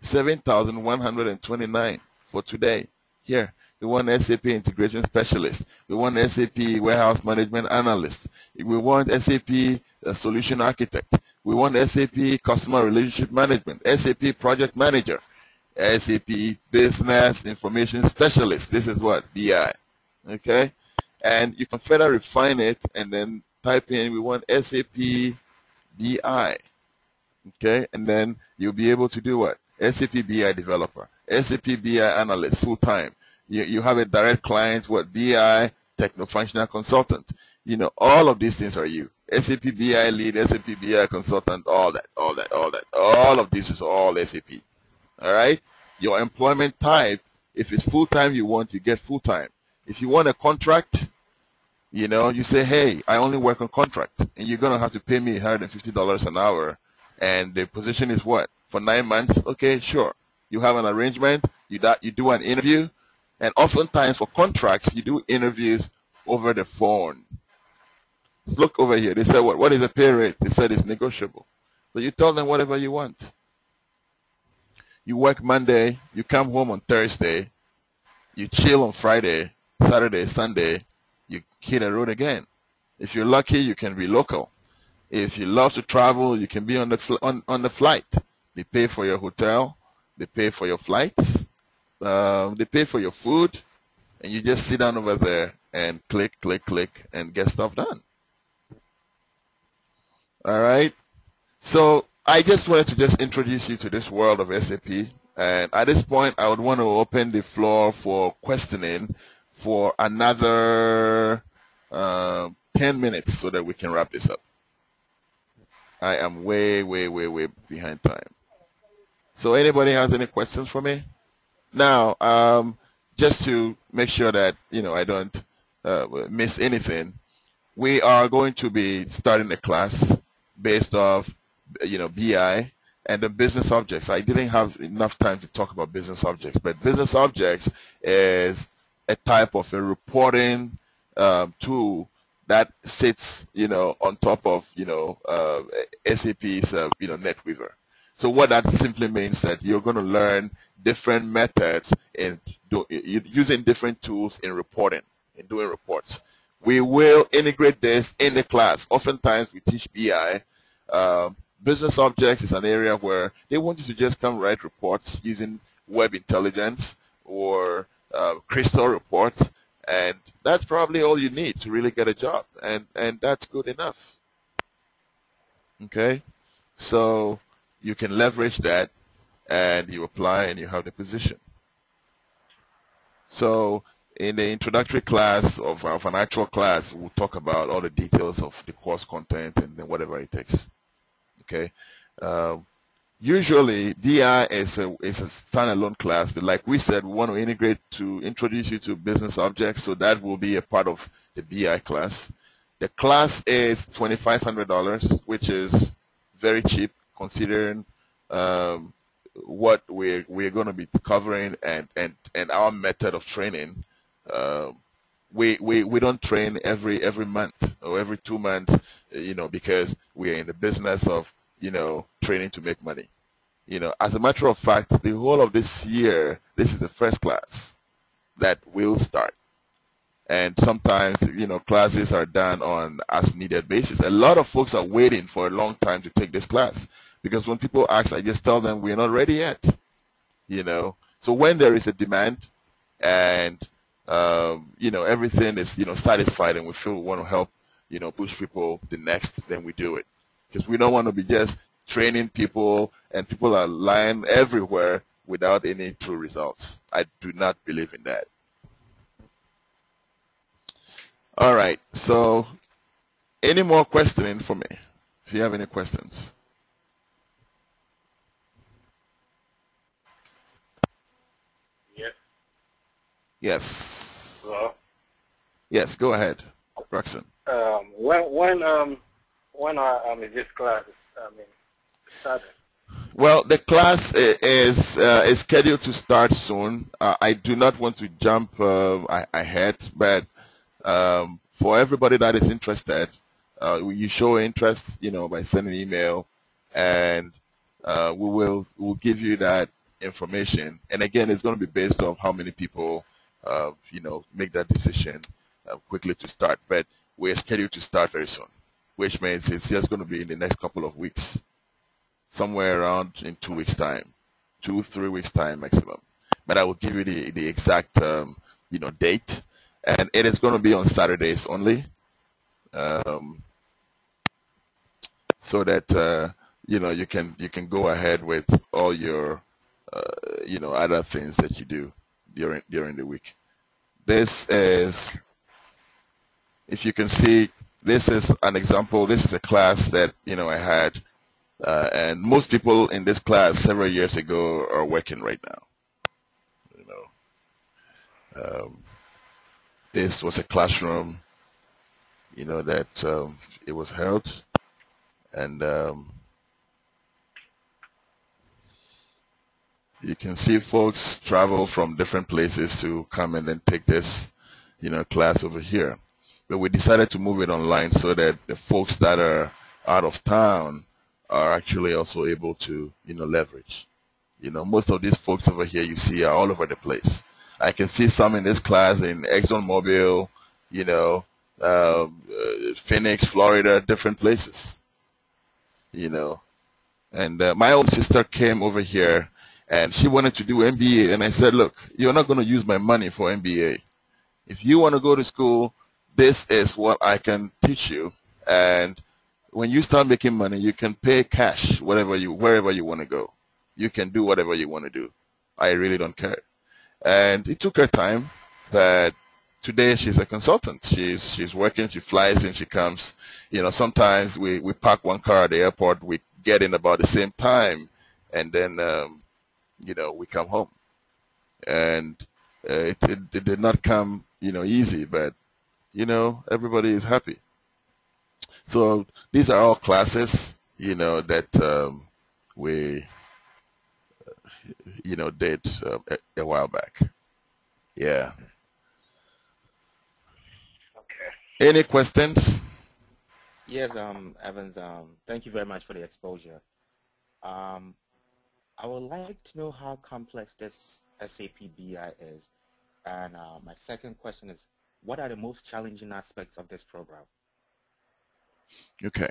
7,129 for today. Here, we want SAP integration specialist. We want SAP warehouse management analyst. We want SAP solution architect. We want SAP customer relationship management, SAP project manager, SAP business information specialist. This is what? BI. Okay? And you can further refine it and then type in, we want SAP BI. Okay? And then you'll be able to do what? SAP BI developer, SAP BI analyst full-time. You have a direct client, what? BI techno-functional consultant. All of these things are you. SAP BI lead, SAP BI consultant, all of this is all SAP. All right. Your employment type, if it's full-time you want, you get full-time. If you want a contract, you know, you say, hey, I only work on contract, and you're going to have to pay me $150 an hour, and the position is what? For 9 months? Okay, sure. You have an arrangement, you do an interview, and oftentimes for contracts, you do interviews over the phone. Look over here. They said, what is the pay rate? They said it's negotiable. So you tell them whatever you want. You work Monday, you come home on Thursday, you chill on Friday, Saturday, Sunday, you hit the road again. If you're lucky, you can be local. If you love to travel, you can be on the flight. They pay for your hotel, they pay for your flights, they pay for your food, and you just sit down over there and click, click, click, and get stuff done. All right. So I just wanted to just introduce you to this world of SAP. And at this point, I would want to open the floor for questioning for another 10 minutes so that we can wrap this up. I am way, way, way, way behind time. So anybody has any questions for me? Now, just to make sure that, you know, I don't miss anything, we are going to be starting a class based off, you know, BI and the business objects. I didn't have enough time to talk about business objects, but business objects is a type of a reporting tool that sits, you know, on top of, you know, SAP's, you know, NetWeaver. So what that simply means that you're going to learn different methods in using different tools in reporting, in doing reports. We will integrate this in the class. Oftentimes we teach BI. Business objects is an area where they want you to just come write reports using web intelligence or crystal reports, and that's probably all you need to really get a job, and that's good enough. Okay, so you can leverage that, and you apply, and you have the position. So in the introductory class of an actual class, we'll talk about all the details of the course content and then whatever it takes. Okay. Usually BI is a standalone class, but like we said, we want to integrate to introduce you to business objects, so that will be a part of the BI class. The class is $2,500, which is very cheap considering what we're going to be covering and our method of training. We don't train every month or every 2 months, you know, because we are in the business of, you know, training to make money. You know, as a matter of fact, the whole of this year, this is the first class that will start. And sometimes, you know, classes are done on as needed basis. A lot of folks are waiting for a long time to take this class, because when people ask, I just tell them we're not ready yet. You know, so when there is a demand and you know, everything is, you know, satisfied and we feel we want to help, you know, push people the next, then we do it. Because we don't want to be just training people and people are lying everywhere without any true results. I do not believe in that. All right, so any more questioning for me? If you have any questions. Yes. Yes. Hello? Yes, go ahead, Roxanne. When is this class? Starting? Well, the class is scheduled to start soon. I do not want to jump ahead, but for everybody that is interested, you show interest, you know, by sending an email, and we'll give you that information. And again, it's going to be based on how many people, you know, make that decision quickly to start. But we're scheduled to start very soon, which means it's just going to be in the next couple of weeks, somewhere around in 2 weeks' time, 2-3 weeks' time maximum. But I will give you the exact, you know, date, and it is going to be on Saturdays only, so that you know, you can go ahead with all your you know, other things that you do during the week. This is, if you can see, this is an example. This is a class that, I had, and most people in this class several years ago are working right now. This was a classroom, that it was held, and you can see folks travel from different places to come and then take this, class over here. But we decided to move it online so that the folks that are out of town are actually also able to, leverage. Most of these folks over here you see are all over the place. I can see some in this class in ExxonMobil, Phoenix, Florida, different places. And my own sister came over here and she wanted to do MBA, and I said, look, you're not going to use my money for MBA. If you want to go to school, this is what I can teach you, and when you start making money, you can pay cash wherever you want to go. You can do whatever you want to do. I really don't care. And it took her time, but today she's a consultant. She's working. She flies in. She comes. Sometimes we park one car at the airport. We get in about the same time, and then we come home. And it did not come easy, but everybody is happy. So these are all classes that we did a while back. Yeah. Okay. Any questions? Yes, Evans, thank you very much for the exposure. I would like to know how complex this SAP BI is. And my second question is, what are the most challenging aspects of this program? Okay.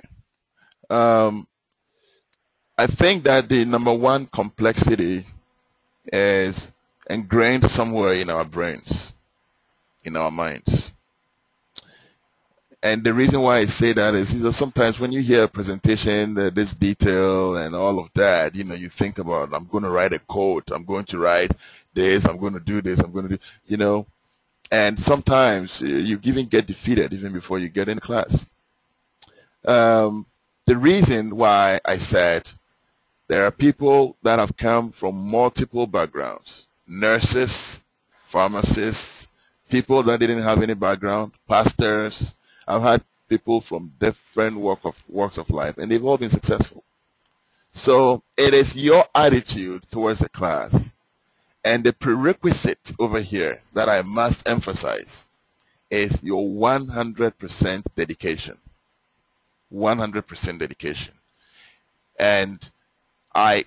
I think that the number one complexity is ingrained somewhere in our brains, in our minds. And the reason why I say that is, sometimes when you hear a presentation, this detail and all of that, you think about, I'm going to write a code, I'm going to write this, I'm going to do this, I'm going to do, and sometimes you even get defeated even before you get in class. The reason why I said there are people that have come from multiple backgrounds, nurses, pharmacists, people that didn't have any background, pastors. I've had people from different walks of life, and they've all been successful. So it is your attitude towards the class. And the prerequisite over here that I must emphasize is your 100% dedication. 100% dedication. And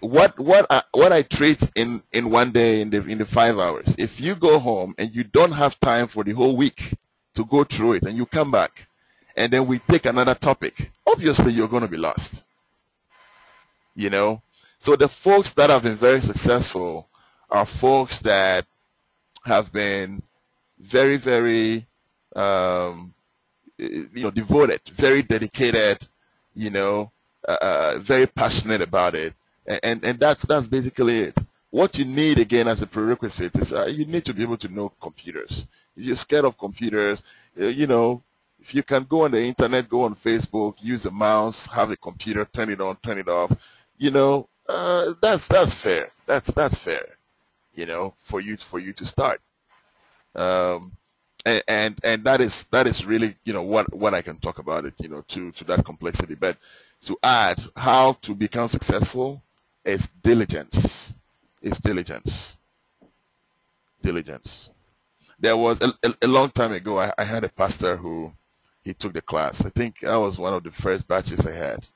what I treat in one day in the 5 hours, if you go home and you don't have time for the whole week to go through it, and you come back and then we take another topic, obviously you're going to be lost. So the folks that have been very successful are folks that have been very, very devoted, very dedicated, very passionate about it, and that's basically it. What you need, again, as a prerequisite is you need to be able to know computers. If you're scared of computers, if you can go on the internet, go on Facebook, use a mouse, have a computer, turn it on, turn it off, that's fair. That's fair, for you to start. And that is really, what I can talk about it, to that complexity. But to add how to become successful is diligence. It's diligence. Diligence. There was a long time ago, I had a pastor who, he took the class. I think I was one of the first batches I had.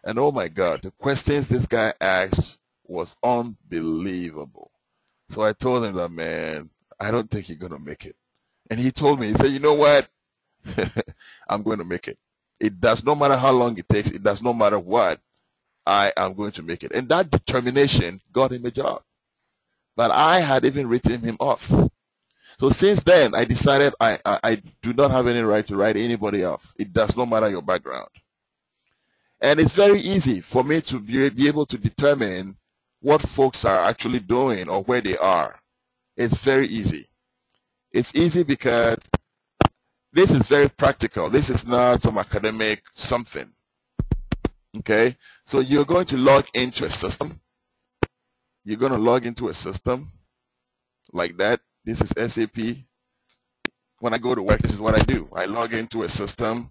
And oh my God, the questions this guy asked was unbelievable. So I told him that, man, I don't think you're going to make it. And he told me, he said, you know what? I'm going to make it. It does not matter how long it takes. It does not matter what. I am going to make it. And that determination got him a job. But I had even written him off. So since then, I decided I do not have any right to write anybody off. It does not matter your background. And it's very easy for me to be able to determine what folks are actually doing or where they are. It's very easy. It's easy because This is very practical. This is not some academic something. Okay, so you're going to log into a system. You're going to log into a system like that. This is SAP. When I go to work, this is what I do. I log into a system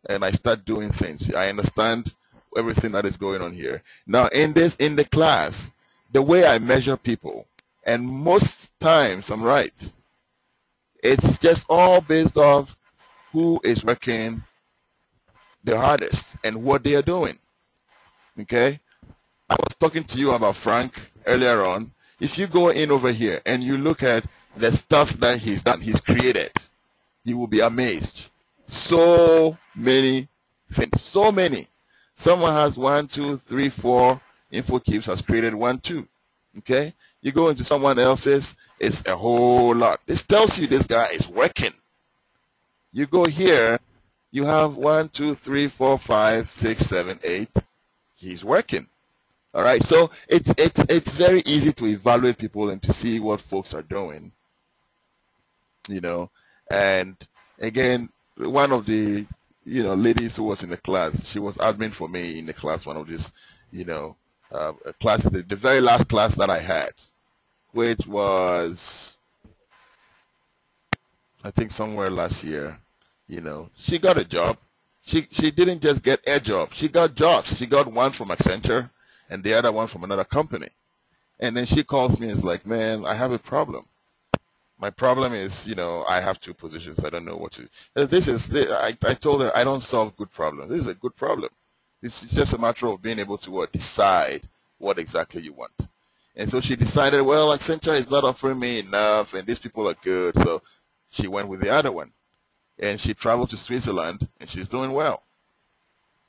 and I start doing things. I understand everything that is going on here. Now, in the class, the way I measure people, and most times I'm right, it's just all based off who is working the hardest and what they are doing. Okay? I was talking to you about Frank earlier on. If you go in over here and you look at the stuff that he's done, he's created, you will be amazed. So many things, so many. Someone has 1, 2, 3, 4 InfoCubes has created 1, 2. Okay? You go into someone else's, it's a whole lot. This tells you this guy is working. You go here, you have 1, 2, 3, 4, 5, 6, 7, 8. He's working. All right, so it's very easy to evaluate people and to see what folks are doing. You know, and again, one of the ladies who was in the class, she was admin for me in the class. One of these classes, the very last class that I had, which was I think somewhere last year. She got a job. She didn't just get a job. She got jobs. She got one from Accenture and the other one from another company. And then she calls me and is like, man, I have a problem. My problem is, I have 2 positions. I don't know what to do. I told her I don't solve good problems. This is a good problem. This is just a matter of being able to decide what exactly you want. And so she decided, well, Accenture is not offering me enough and these people are good. So she went with the other one. And she traveled to Switzerland and she's doing well.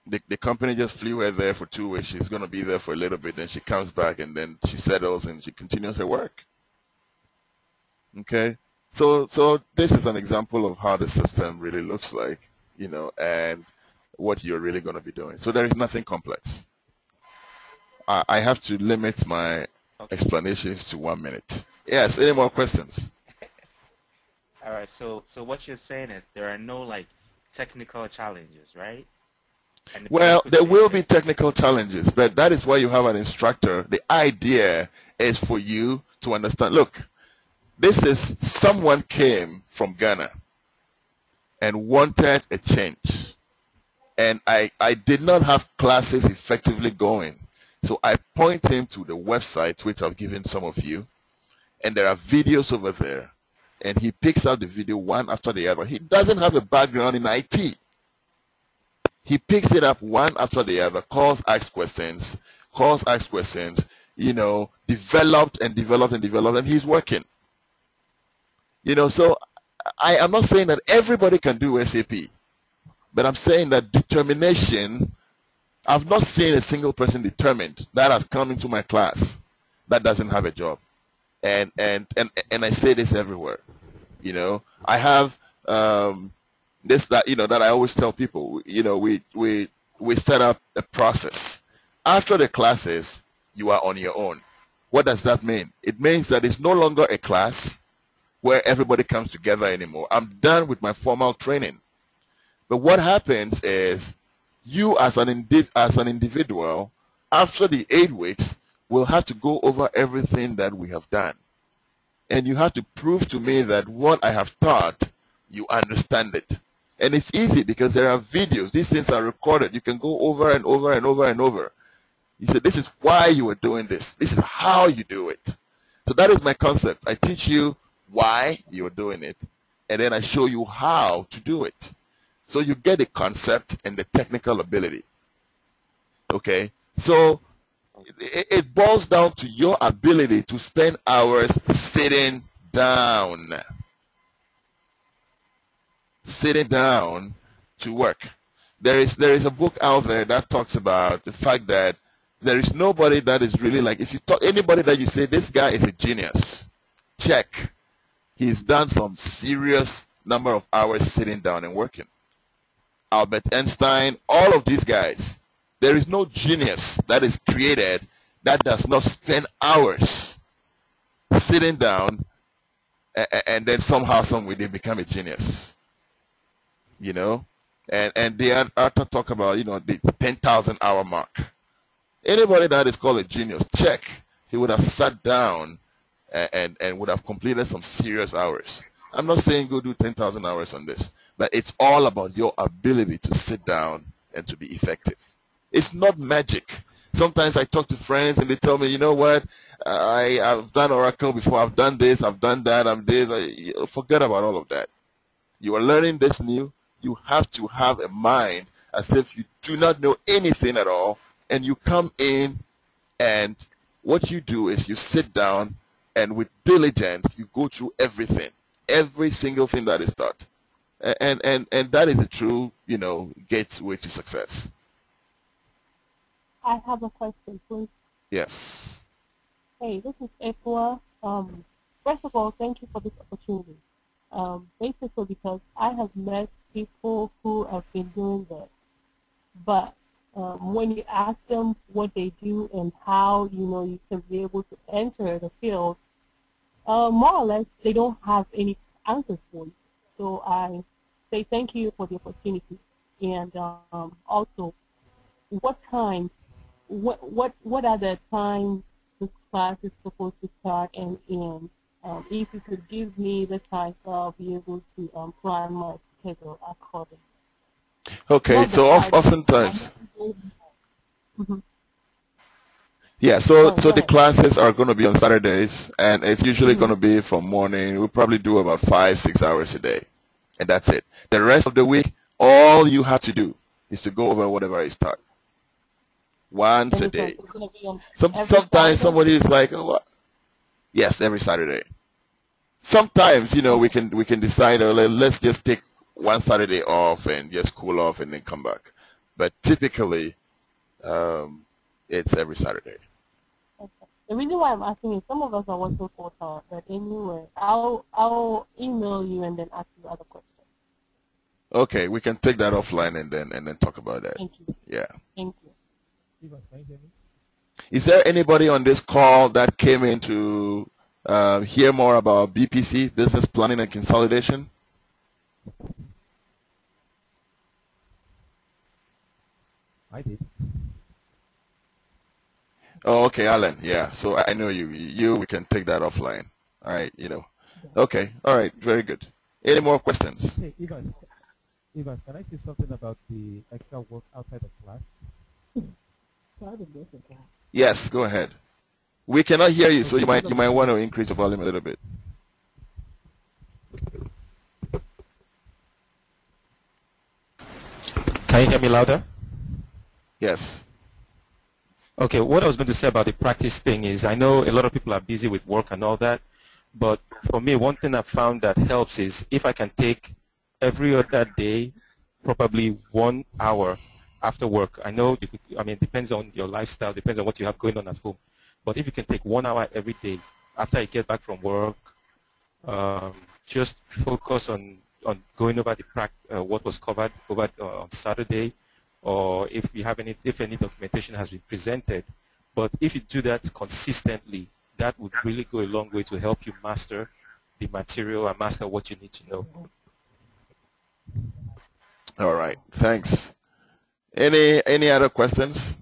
The company just flew her there for 2 weeks. She's going to be there for a little bit. Then she comes back and then she settles and she continues her work. Okay, so this is an example of how the system really looks like, and what you're really going to be doing. So there is nothing complex. I have to limit my explanations to 1 minute. Yes, any more questions? All right, so what you're saying is there are no technical challenges, right? Well, there will be technical challenges, but that is why you have an instructor. The idea is for you to understand, look, this is someone came from Ghana and wanted a change. And I did not have classes effectively going. So I point him to the website, which I've given some of you. And there are videos over there. And he picks out the video one after the other. He doesn't have a background in IT. He picks it up one after the other, asks questions, developed and developed and developed, and he's working. So I am not saying that everybody can do SAP, but I'm saying that determination, I've not seen a single person determined that has come into my class that doesn't have a job. And I say this everywhere. I have that I always tell people, we set up a process. After the classes, you are on your own. What does that mean? It means that it's no longer a class where everybody comes together anymore. I'm done with my formal training. But what happens is you as an individual, after the 8 weeks, will have to go over everything that we have done. And you have to prove to me that what I have taught, you understand it. And it's easy because there are videos. These things are recorded. You can go over and over and over and over. You say, this is why you are doing this. This is how you do it. So that is my concept. I teach you why you're doing it, and then I show you how to do it. So you get the concept and the technical ability. Okay? So it boils down to your ability to spend hours sitting down. Sitting down to work. There is a book out there that talks about the fact that there is nobody that is really if you talk anybody that you say this guy is a genius, check. He's done some serious number of hours sitting down and working. Albert Einstein, all of these guys. There is no genius that is created that does not spend hours sitting down and then somehow, some way they become a genius. you know, and they are to talk about, you know, the 10,000 hour mark. Anybody that is called a genius, check. He would have sat down and would have completed some serious hours. I'm not saying go do 10,000 hours on this, but it's all about your ability to sit down and to be effective. It's not magic. Sometimes I talk to friends and they tell me, you know what, I've done Oracle before, I've done this, I've done that, I'm this. Forget about all of that. You are learning this new. You have to have a mind as if you do not know anything at all, and you come in and what you do is you sit down and with diligence you go through everything, every single thing that is taught, and that is the true, you know, gateway to success. I have a question, please. Yes. Hey, this is Efua. First of all, thank you for this opportunity. Basically because I have met people who have been doing this, but when you ask them what they do and how, you know, you can be able to enter the field, more or less they don't have any answers for you. So I say thank you for the opportunity, and also what time, what are the times this class is supposed to start and end? If you could give me the time, I'll be able to plan my schedule accordingly. Okay, so oftentimes, yeah, so the classes are going to be on Saturdays, and it's usually going to be from morning. We'll probably do about 5-6 hours a day, and that's it. The rest of the week, all you have to do is to go over whatever is taught once a day. Sometimes somebody is like, oh, what? Yes, every Saturday. Sometimes, you know, we can decide, let's just take one Saturday off and just cool off and then come back. But typically, it's every Saturday. Okay. The reason why I'm asking is some of us are working full time, but anyway, I'll email you and then ask you other questions. Okay, we can take that offline and then talk about that. Thank you. Yeah. Thank you. Is there anybody on this call that came in to hear more about BPC, business planning and consolidation? I did. Oh, okay, Alan. Yeah, so I know you. We can take that offline. All right, you know. Okay, all right, very good. Any more questions? Hey, Evans, can I say something about the extra work outside of class? Yes, go ahead. We cannot hear you, so you might want to increase the volume a little bit. Can you hear me louder? Yes. Okay, what I was going to say about the practice thing is I know a lot of people are busy with work and all that, but for me, one thing I found that helps is if I can take every other day, probably 1 hour after work. I know, it depends on your lifestyle, depends on what you have going on at home. But if you can take 1 hour every day after you get back from work, just focus on going over what was covered over on Saturday, or if any documentation has been presented. But if you do that consistently, that would really go a long way to help you master the material and master what you need to know. All right, thanks. Any other questions?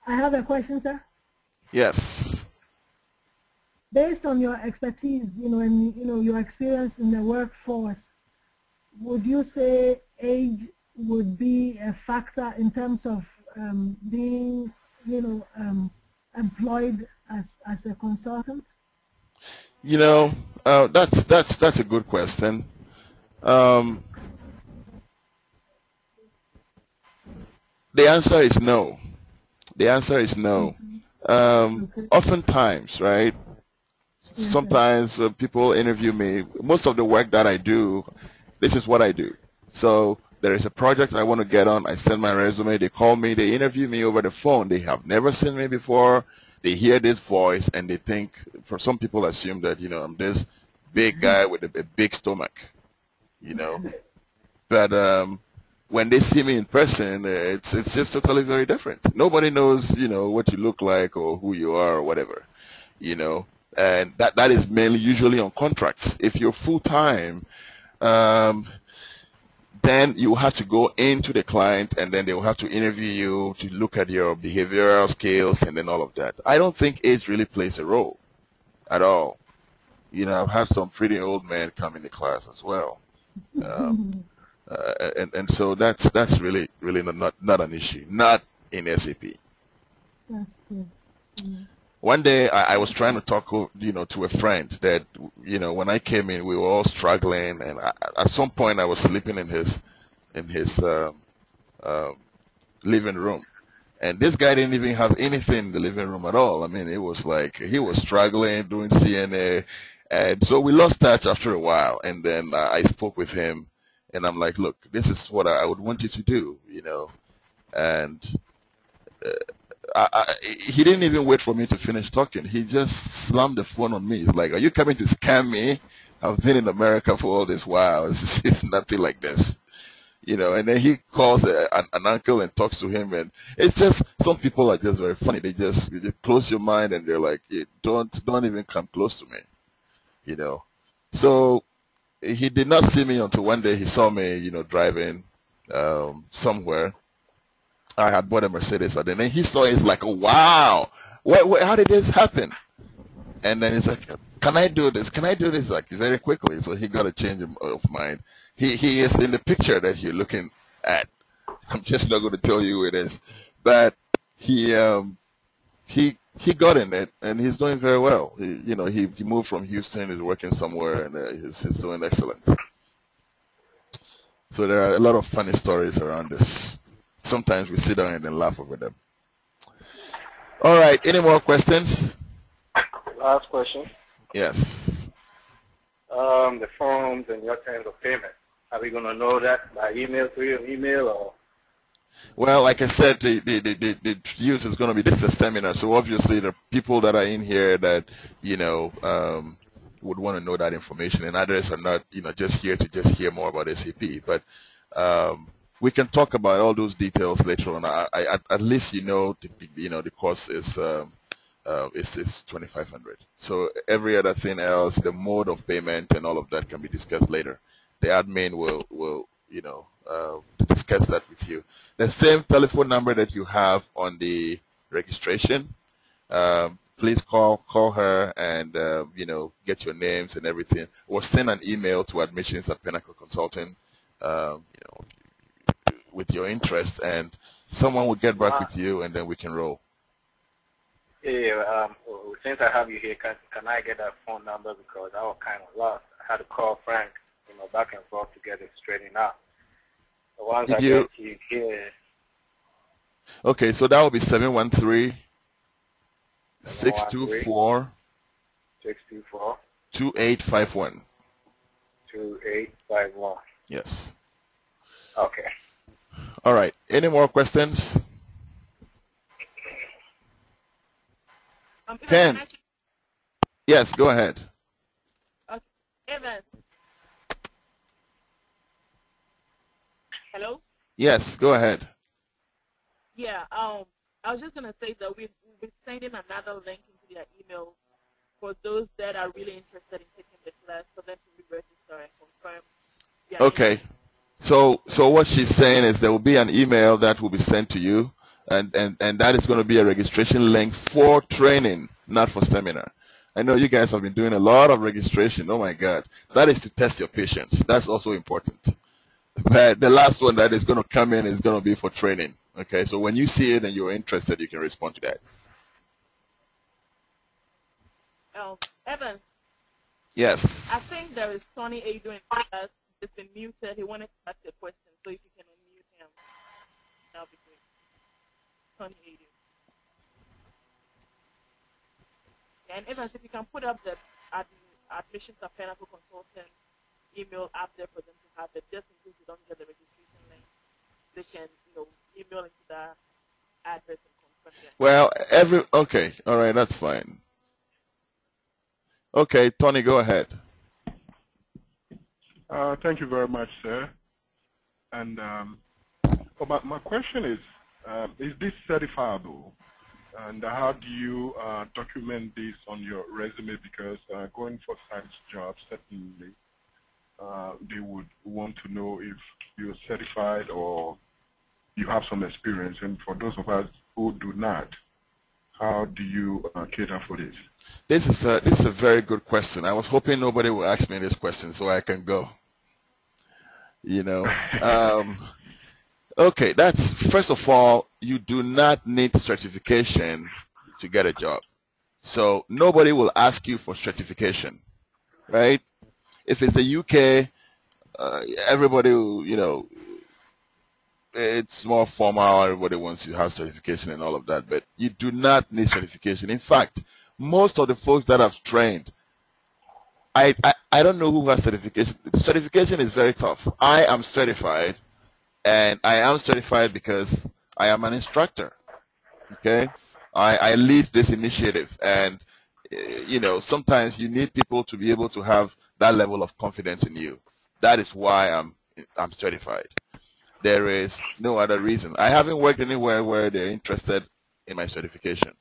I have a question, sir. Yes. Based on your expertise, and your experience in the workforce, would you say age would be a factor in terms of being, employed as a consultant? That's a good question. The answer is no. The answer is no. Oftentimes, right? Sometimes people interview me. Most of the work that I do, this is what I do. So there is a project I want to get on. I send my resume. They call me. They interview me over the phone. They have never seen me before. They hear this voice and they think, for some people assume that, I'm this big guy with a big stomach. you know. But when they see me in person, it's just totally very different. Nobody knows, you know, what you look like or who you are or whatever, you know. And that is mainly usually on contracts. If you're full time, then you have to go into the client and then they will have to interview you to look at your behavioral skills and then all of that. I don't think age really plays a role at all. You know, I've had some pretty old men come in the class as well. And so that's really not an issue, not in SAP. That's good. One day I was trying to talk, you know, to a friend that, you know, when I came in, we were all struggling, and at some point I was sleeping in his living room, and this guy didn't even have anything in the living room at all. I mean, it was like he was struggling doing CNA, and so we lost touch after a while. And then I spoke with him, and I'm like, look, this is what I would want you to do, you know, and. He didn't even wait for me to finish talking. He just slammed the phone on me. He's like, are you coming to scam me? I've been in America for all this while. It's nothing like this. You know, and then he calls an uncle and talks to him. And it's just, some people are just very funny. They just close your mind and they're like, don't even come close to me. You know. So he did not see me until one day he saw me, you know, driving somewhere. I had bought a Mercedes, and then he saw it. He's like, oh, wow, how did this happen? And then he's like, can I do this? Can I do this? Like, very quickly. So he got a change of mind. He is in the picture that you're looking at. I'm just not going to tell you who it is, but he got in it, and he's doing very well. You know, he moved from Houston. He's working somewhere, and he's doing excellent. So there are a lot of funny stories around this. Sometimes we sit down and then laugh over them. All right. Any more questions? Last question. Yes. The forms and your terms of payment. Are we going to know that by email, through your email, or? Well, like I said, the use is going to be, this is a seminar, so obviously the people that are in here that, you know, would want to know that information, and others are not, you know, just here to just hear more about SAP. But we can talk about all those details later on. At least you know the cost is 2,500. So every other thing else, the mode of payment and all of that can be discussed later. The admin will you know discuss that with you. The same telephone number that you have on the registration. Please call her and you know, get your names and everything, or send an email to admissions@Pinnacle Consulting. You know, with your interest, and someone will get back with you, and then we can roll. Yeah, since I have you here, can I get that phone number, because I was kind of lost. I had to call Frank, you know, back and forth to get it straightened out. So once I get you here. Okay, so that will be 713 624 2851. 2851. Yes. Okay. All right. Any more questions? Ken. Yes, go ahead. Okay. Evan. Hello? Yes, go ahead. Yeah, I was just going to say that we'll be sending another link into their emails for those that are really interested in taking the class, for them to re-register and confirm. Okay. So what she's saying is there will be an email that will be sent to you, and that is going to be a registration link for training, not for seminar. I know you guys have been doing a lot of registration. Oh my God. That is to test your patience. That's also important. But the last one that is going to come in is going to be for training. Okay, so when you see it and you're interested, you can respond to that. Evans. Yes. I think there is Tony Ado in class. It's been muted. He wanted to ask you a question, so if you can unmute him, that'll be great. Tony Ado. And Evans, if you can put up the admissions@Pinnacle Consultant email up there for them to have it, just in case you don't get the registration link, they can, you know, email into that address and confirm that. Well, okay, all right, that's fine. Okay, Tony, go ahead. Thank you very much, sir. And my question is this certifiable? And how do you document this on your resume? Because going for such jobs, certainly they would want to know if you're certified or you have some experience. And for those of us who do not, how do you cater for this? This is a very good question. I was hoping nobody would ask me this question so I can go. You know, okay. That's first of all, you do not need certification to get a job. So nobody will ask you for certification, right? If it's the UK, everybody, you know, it's more formal. Everybody wants to have certification and all of that, but you do not need certification. In fact, most of the folks that I've trained, I don't know who has certification. Certification is very tough. I am certified, and I am certified because I am an instructor. Okay, I lead this initiative, and you know, sometimes you need people to be able to have that level of confidence in you. That is why I'm certified. There is no other reason. I haven't worked anywhere where they're interested in my certification.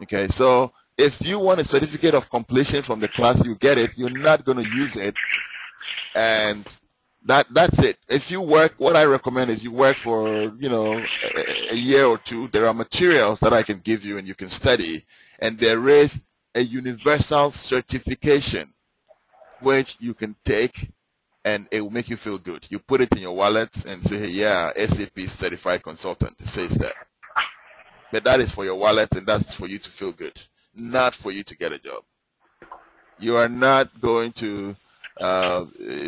Okay, so if you want a certificate of completion from the class, you get it. You're not going to use it, and that's it. If you work, what I recommend is you work for, you know, a year or two. There are materials that I can give you and you can study, and there is a universal certification which you can take, and it will make you feel good. You put it in your wallet and say, hey, yeah, SAP certified consultant. It says that. But that is for your wallet, and that's for you to feel good, not for you to get a job. You are not going to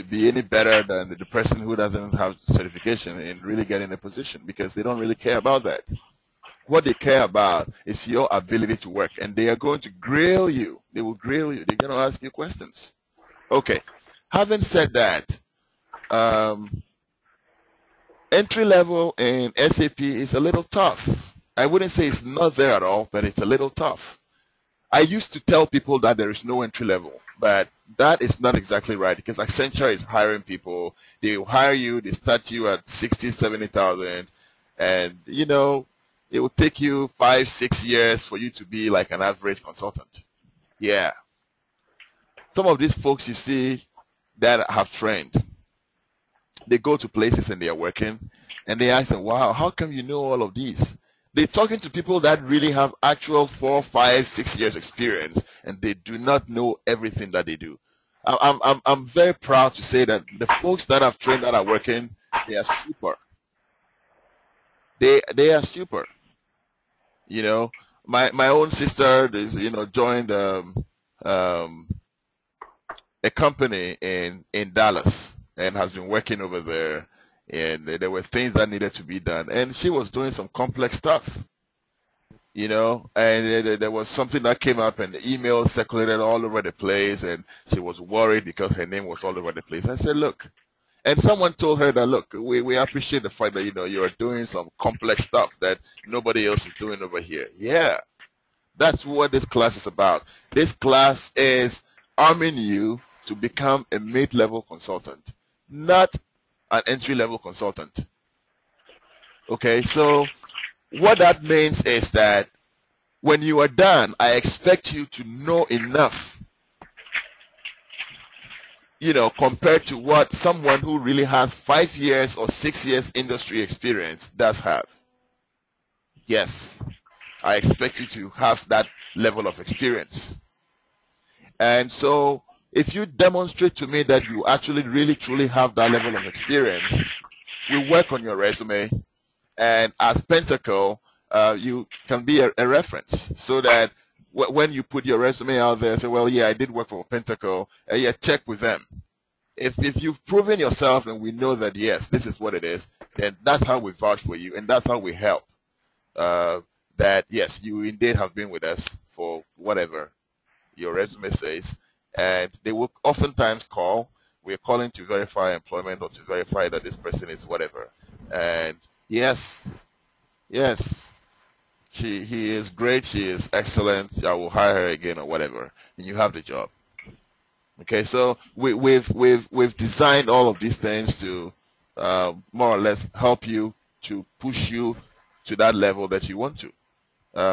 be any better than the person who doesn't have certification in really getting a position, because they don't really care about that. What they care about is your ability to work, and they are going to grill you. They will grill you. They're going to ask you questions. Okay. Having said that, entry level in SAP is a little tough. I wouldn't say it's not there at all, but it's a little tough. I used to tell people that there is no entry level, but that is not exactly right, because Accenture is hiring people. They will hire you, they start you at 60, 70,000, and you know, it will take you 5, 6 years for you to be like an average consultant. Yeah. Some of these folks you see that have trained, they go to places and they are working, and they ask them, wow, how come you know all of these? They're talking to people that really have actual 4, 5, 6 years experience, and they do not know everything that they do. I'm very proud to say that the folks that I've trained that are working, they are super. They are super. You know, my own sister is, you know, joined a company in Dallas and has been working over there, and there were things that needed to be done, and she was doing some complex stuff, you know, and there was something that came up and the email circulated all over the place, and she was worried because her name was all over the place. I said, look, and someone told her that, look, we appreciate the fact that, you know, you're doing some complex stuff that nobody else is doing over here. Yeah, that's what this class is about. This class is arming you to become a mid-level consultant, not an entry-level consultant. Okay, so what that means is that when you are done, I expect you to know enough, you know, compared to what someone who really has 5 years or 6 years industry experience does have. Yes, I expect you to have that level of experience. And so if you demonstrate to me that you actually really truly have that level of experience, we work on your resume, and as Pentacle, you can be a reference, so that when you put your resume out there, say, well, yeah, I did work for Pentacle, yeah, check with them. If you've proven yourself and we know that, yes, this is what it is, then that's how we vouch for you, and that's how we help. That, yes, you indeed have been with us for whatever your resume says, and they will oftentimes call. We're calling to verify employment or to verify that this person is whatever. And yes, he is great, she is excellent, I will hire her again or whatever, and you have the job. Okay, so we've designed all of these things to more or less help you, to push you to that level that you want to.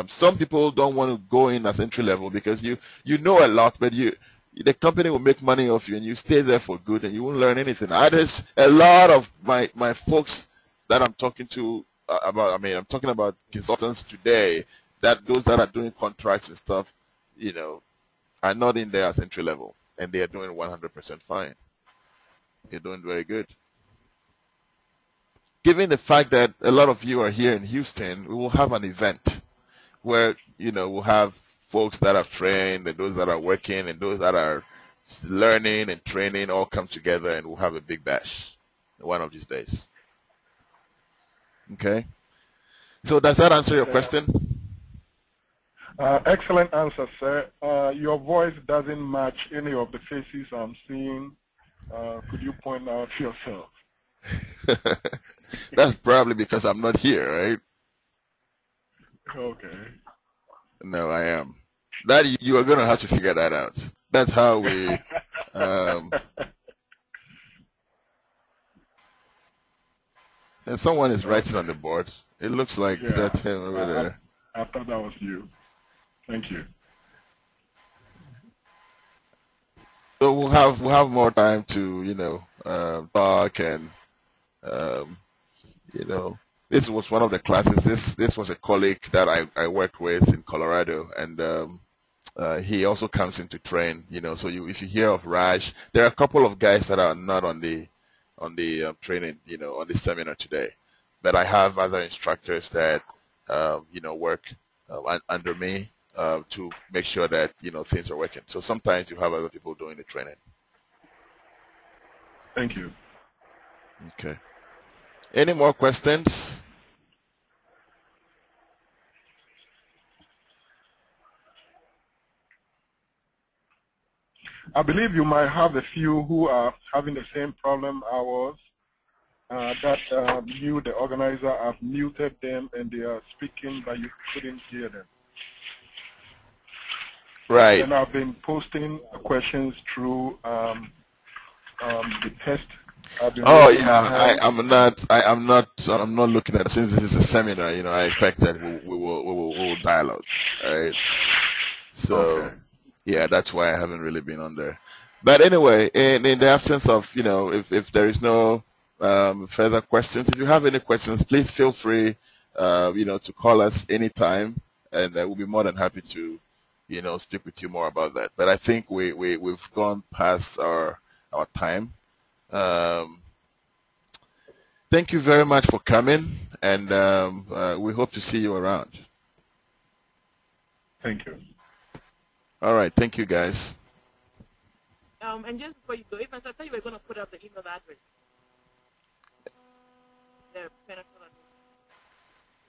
Some people don't want to go in as entry level because you know a lot, but the company will make money off you and you stay there for good and you won't learn anything. There's a lot of my folks that I'm talking to about. I mean, I'm talking about consultants today, that those that are doing contracts and stuff, you know, are not in there as entry level, and they are doing 100% fine. They're doing very good. Given the fact that a lot of you are here in Houston, we will have an event where, you know, we'll have folks that have trained and those that are working and those that are learning and training all come together, and we'll have a big bash one of these days. Okay? So does that answer your question? Excellent answer, sir. Your voice doesn't match any of the faces I'm seeing. Could you point out yourself? That's probably because I'm not here, right? Okay. No, I am. That you are going to have to figure that out. That's how we. And someone is writing on the board. It looks like that's him over there. I thought that was you. Thank you. So we'll have more time to, you know, talk, and you know, this was one of the classes. This was a colleague that I worked with in Colorado, and he also comes in to train. You know, so if you hear of Raj, there are a couple of guys that are not on the training, you know, on the seminar today, but I have other instructors that you know, work under me to make sure that, you know, things are working. So sometimes you have other people doing the training. Thank you. Okay. Any more questions? I believe you might have a few who are having the same problem I was. You, the organizer, have muted them and they are speaking, but you couldn't hear them. Right. And I've been posting questions through the test. Oh yeah, I'm not looking at it. Since this is a seminar, you know, I expect that we will dialogue, right? So okay. Yeah, that's why I haven't really been on there. But anyway, in the absence of, you know, if there is no further questions, if you have any questions, please feel free, you know, to call us anytime, and we'll be more than happy to, you know, speak with you more about that. But I think we've gone past our time. Thank you very much for coming, and we hope to see you around. Thank you. All right, thank you, guys. And just before you go, Evans, I thought you were going to put up the email address. The Pinnacle address.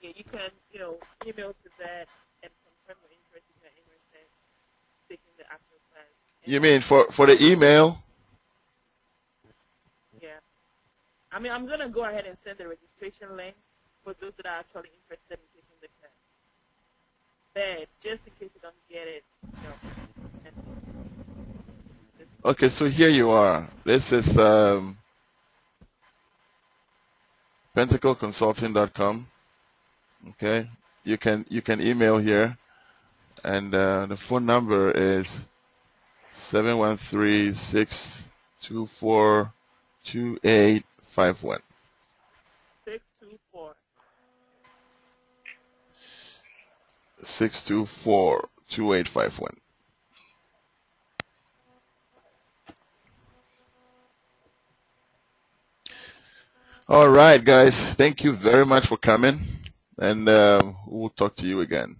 Yeah, you can, you know, email to that and confirm your interest if you're interested in taking the actual class. You mean for the email? Yeah. I mean, I'm going to go ahead and send the registration link for those that are actually interested in taking the class. But just in case you don't get it, you know. Okay, so here you are. This is pentacleconsulting.com. Okay, you can email here, and the phone number is 713-624-2851. 624. 624-2851. All right, guys. Thank you very much for coming, and we'll talk to you again.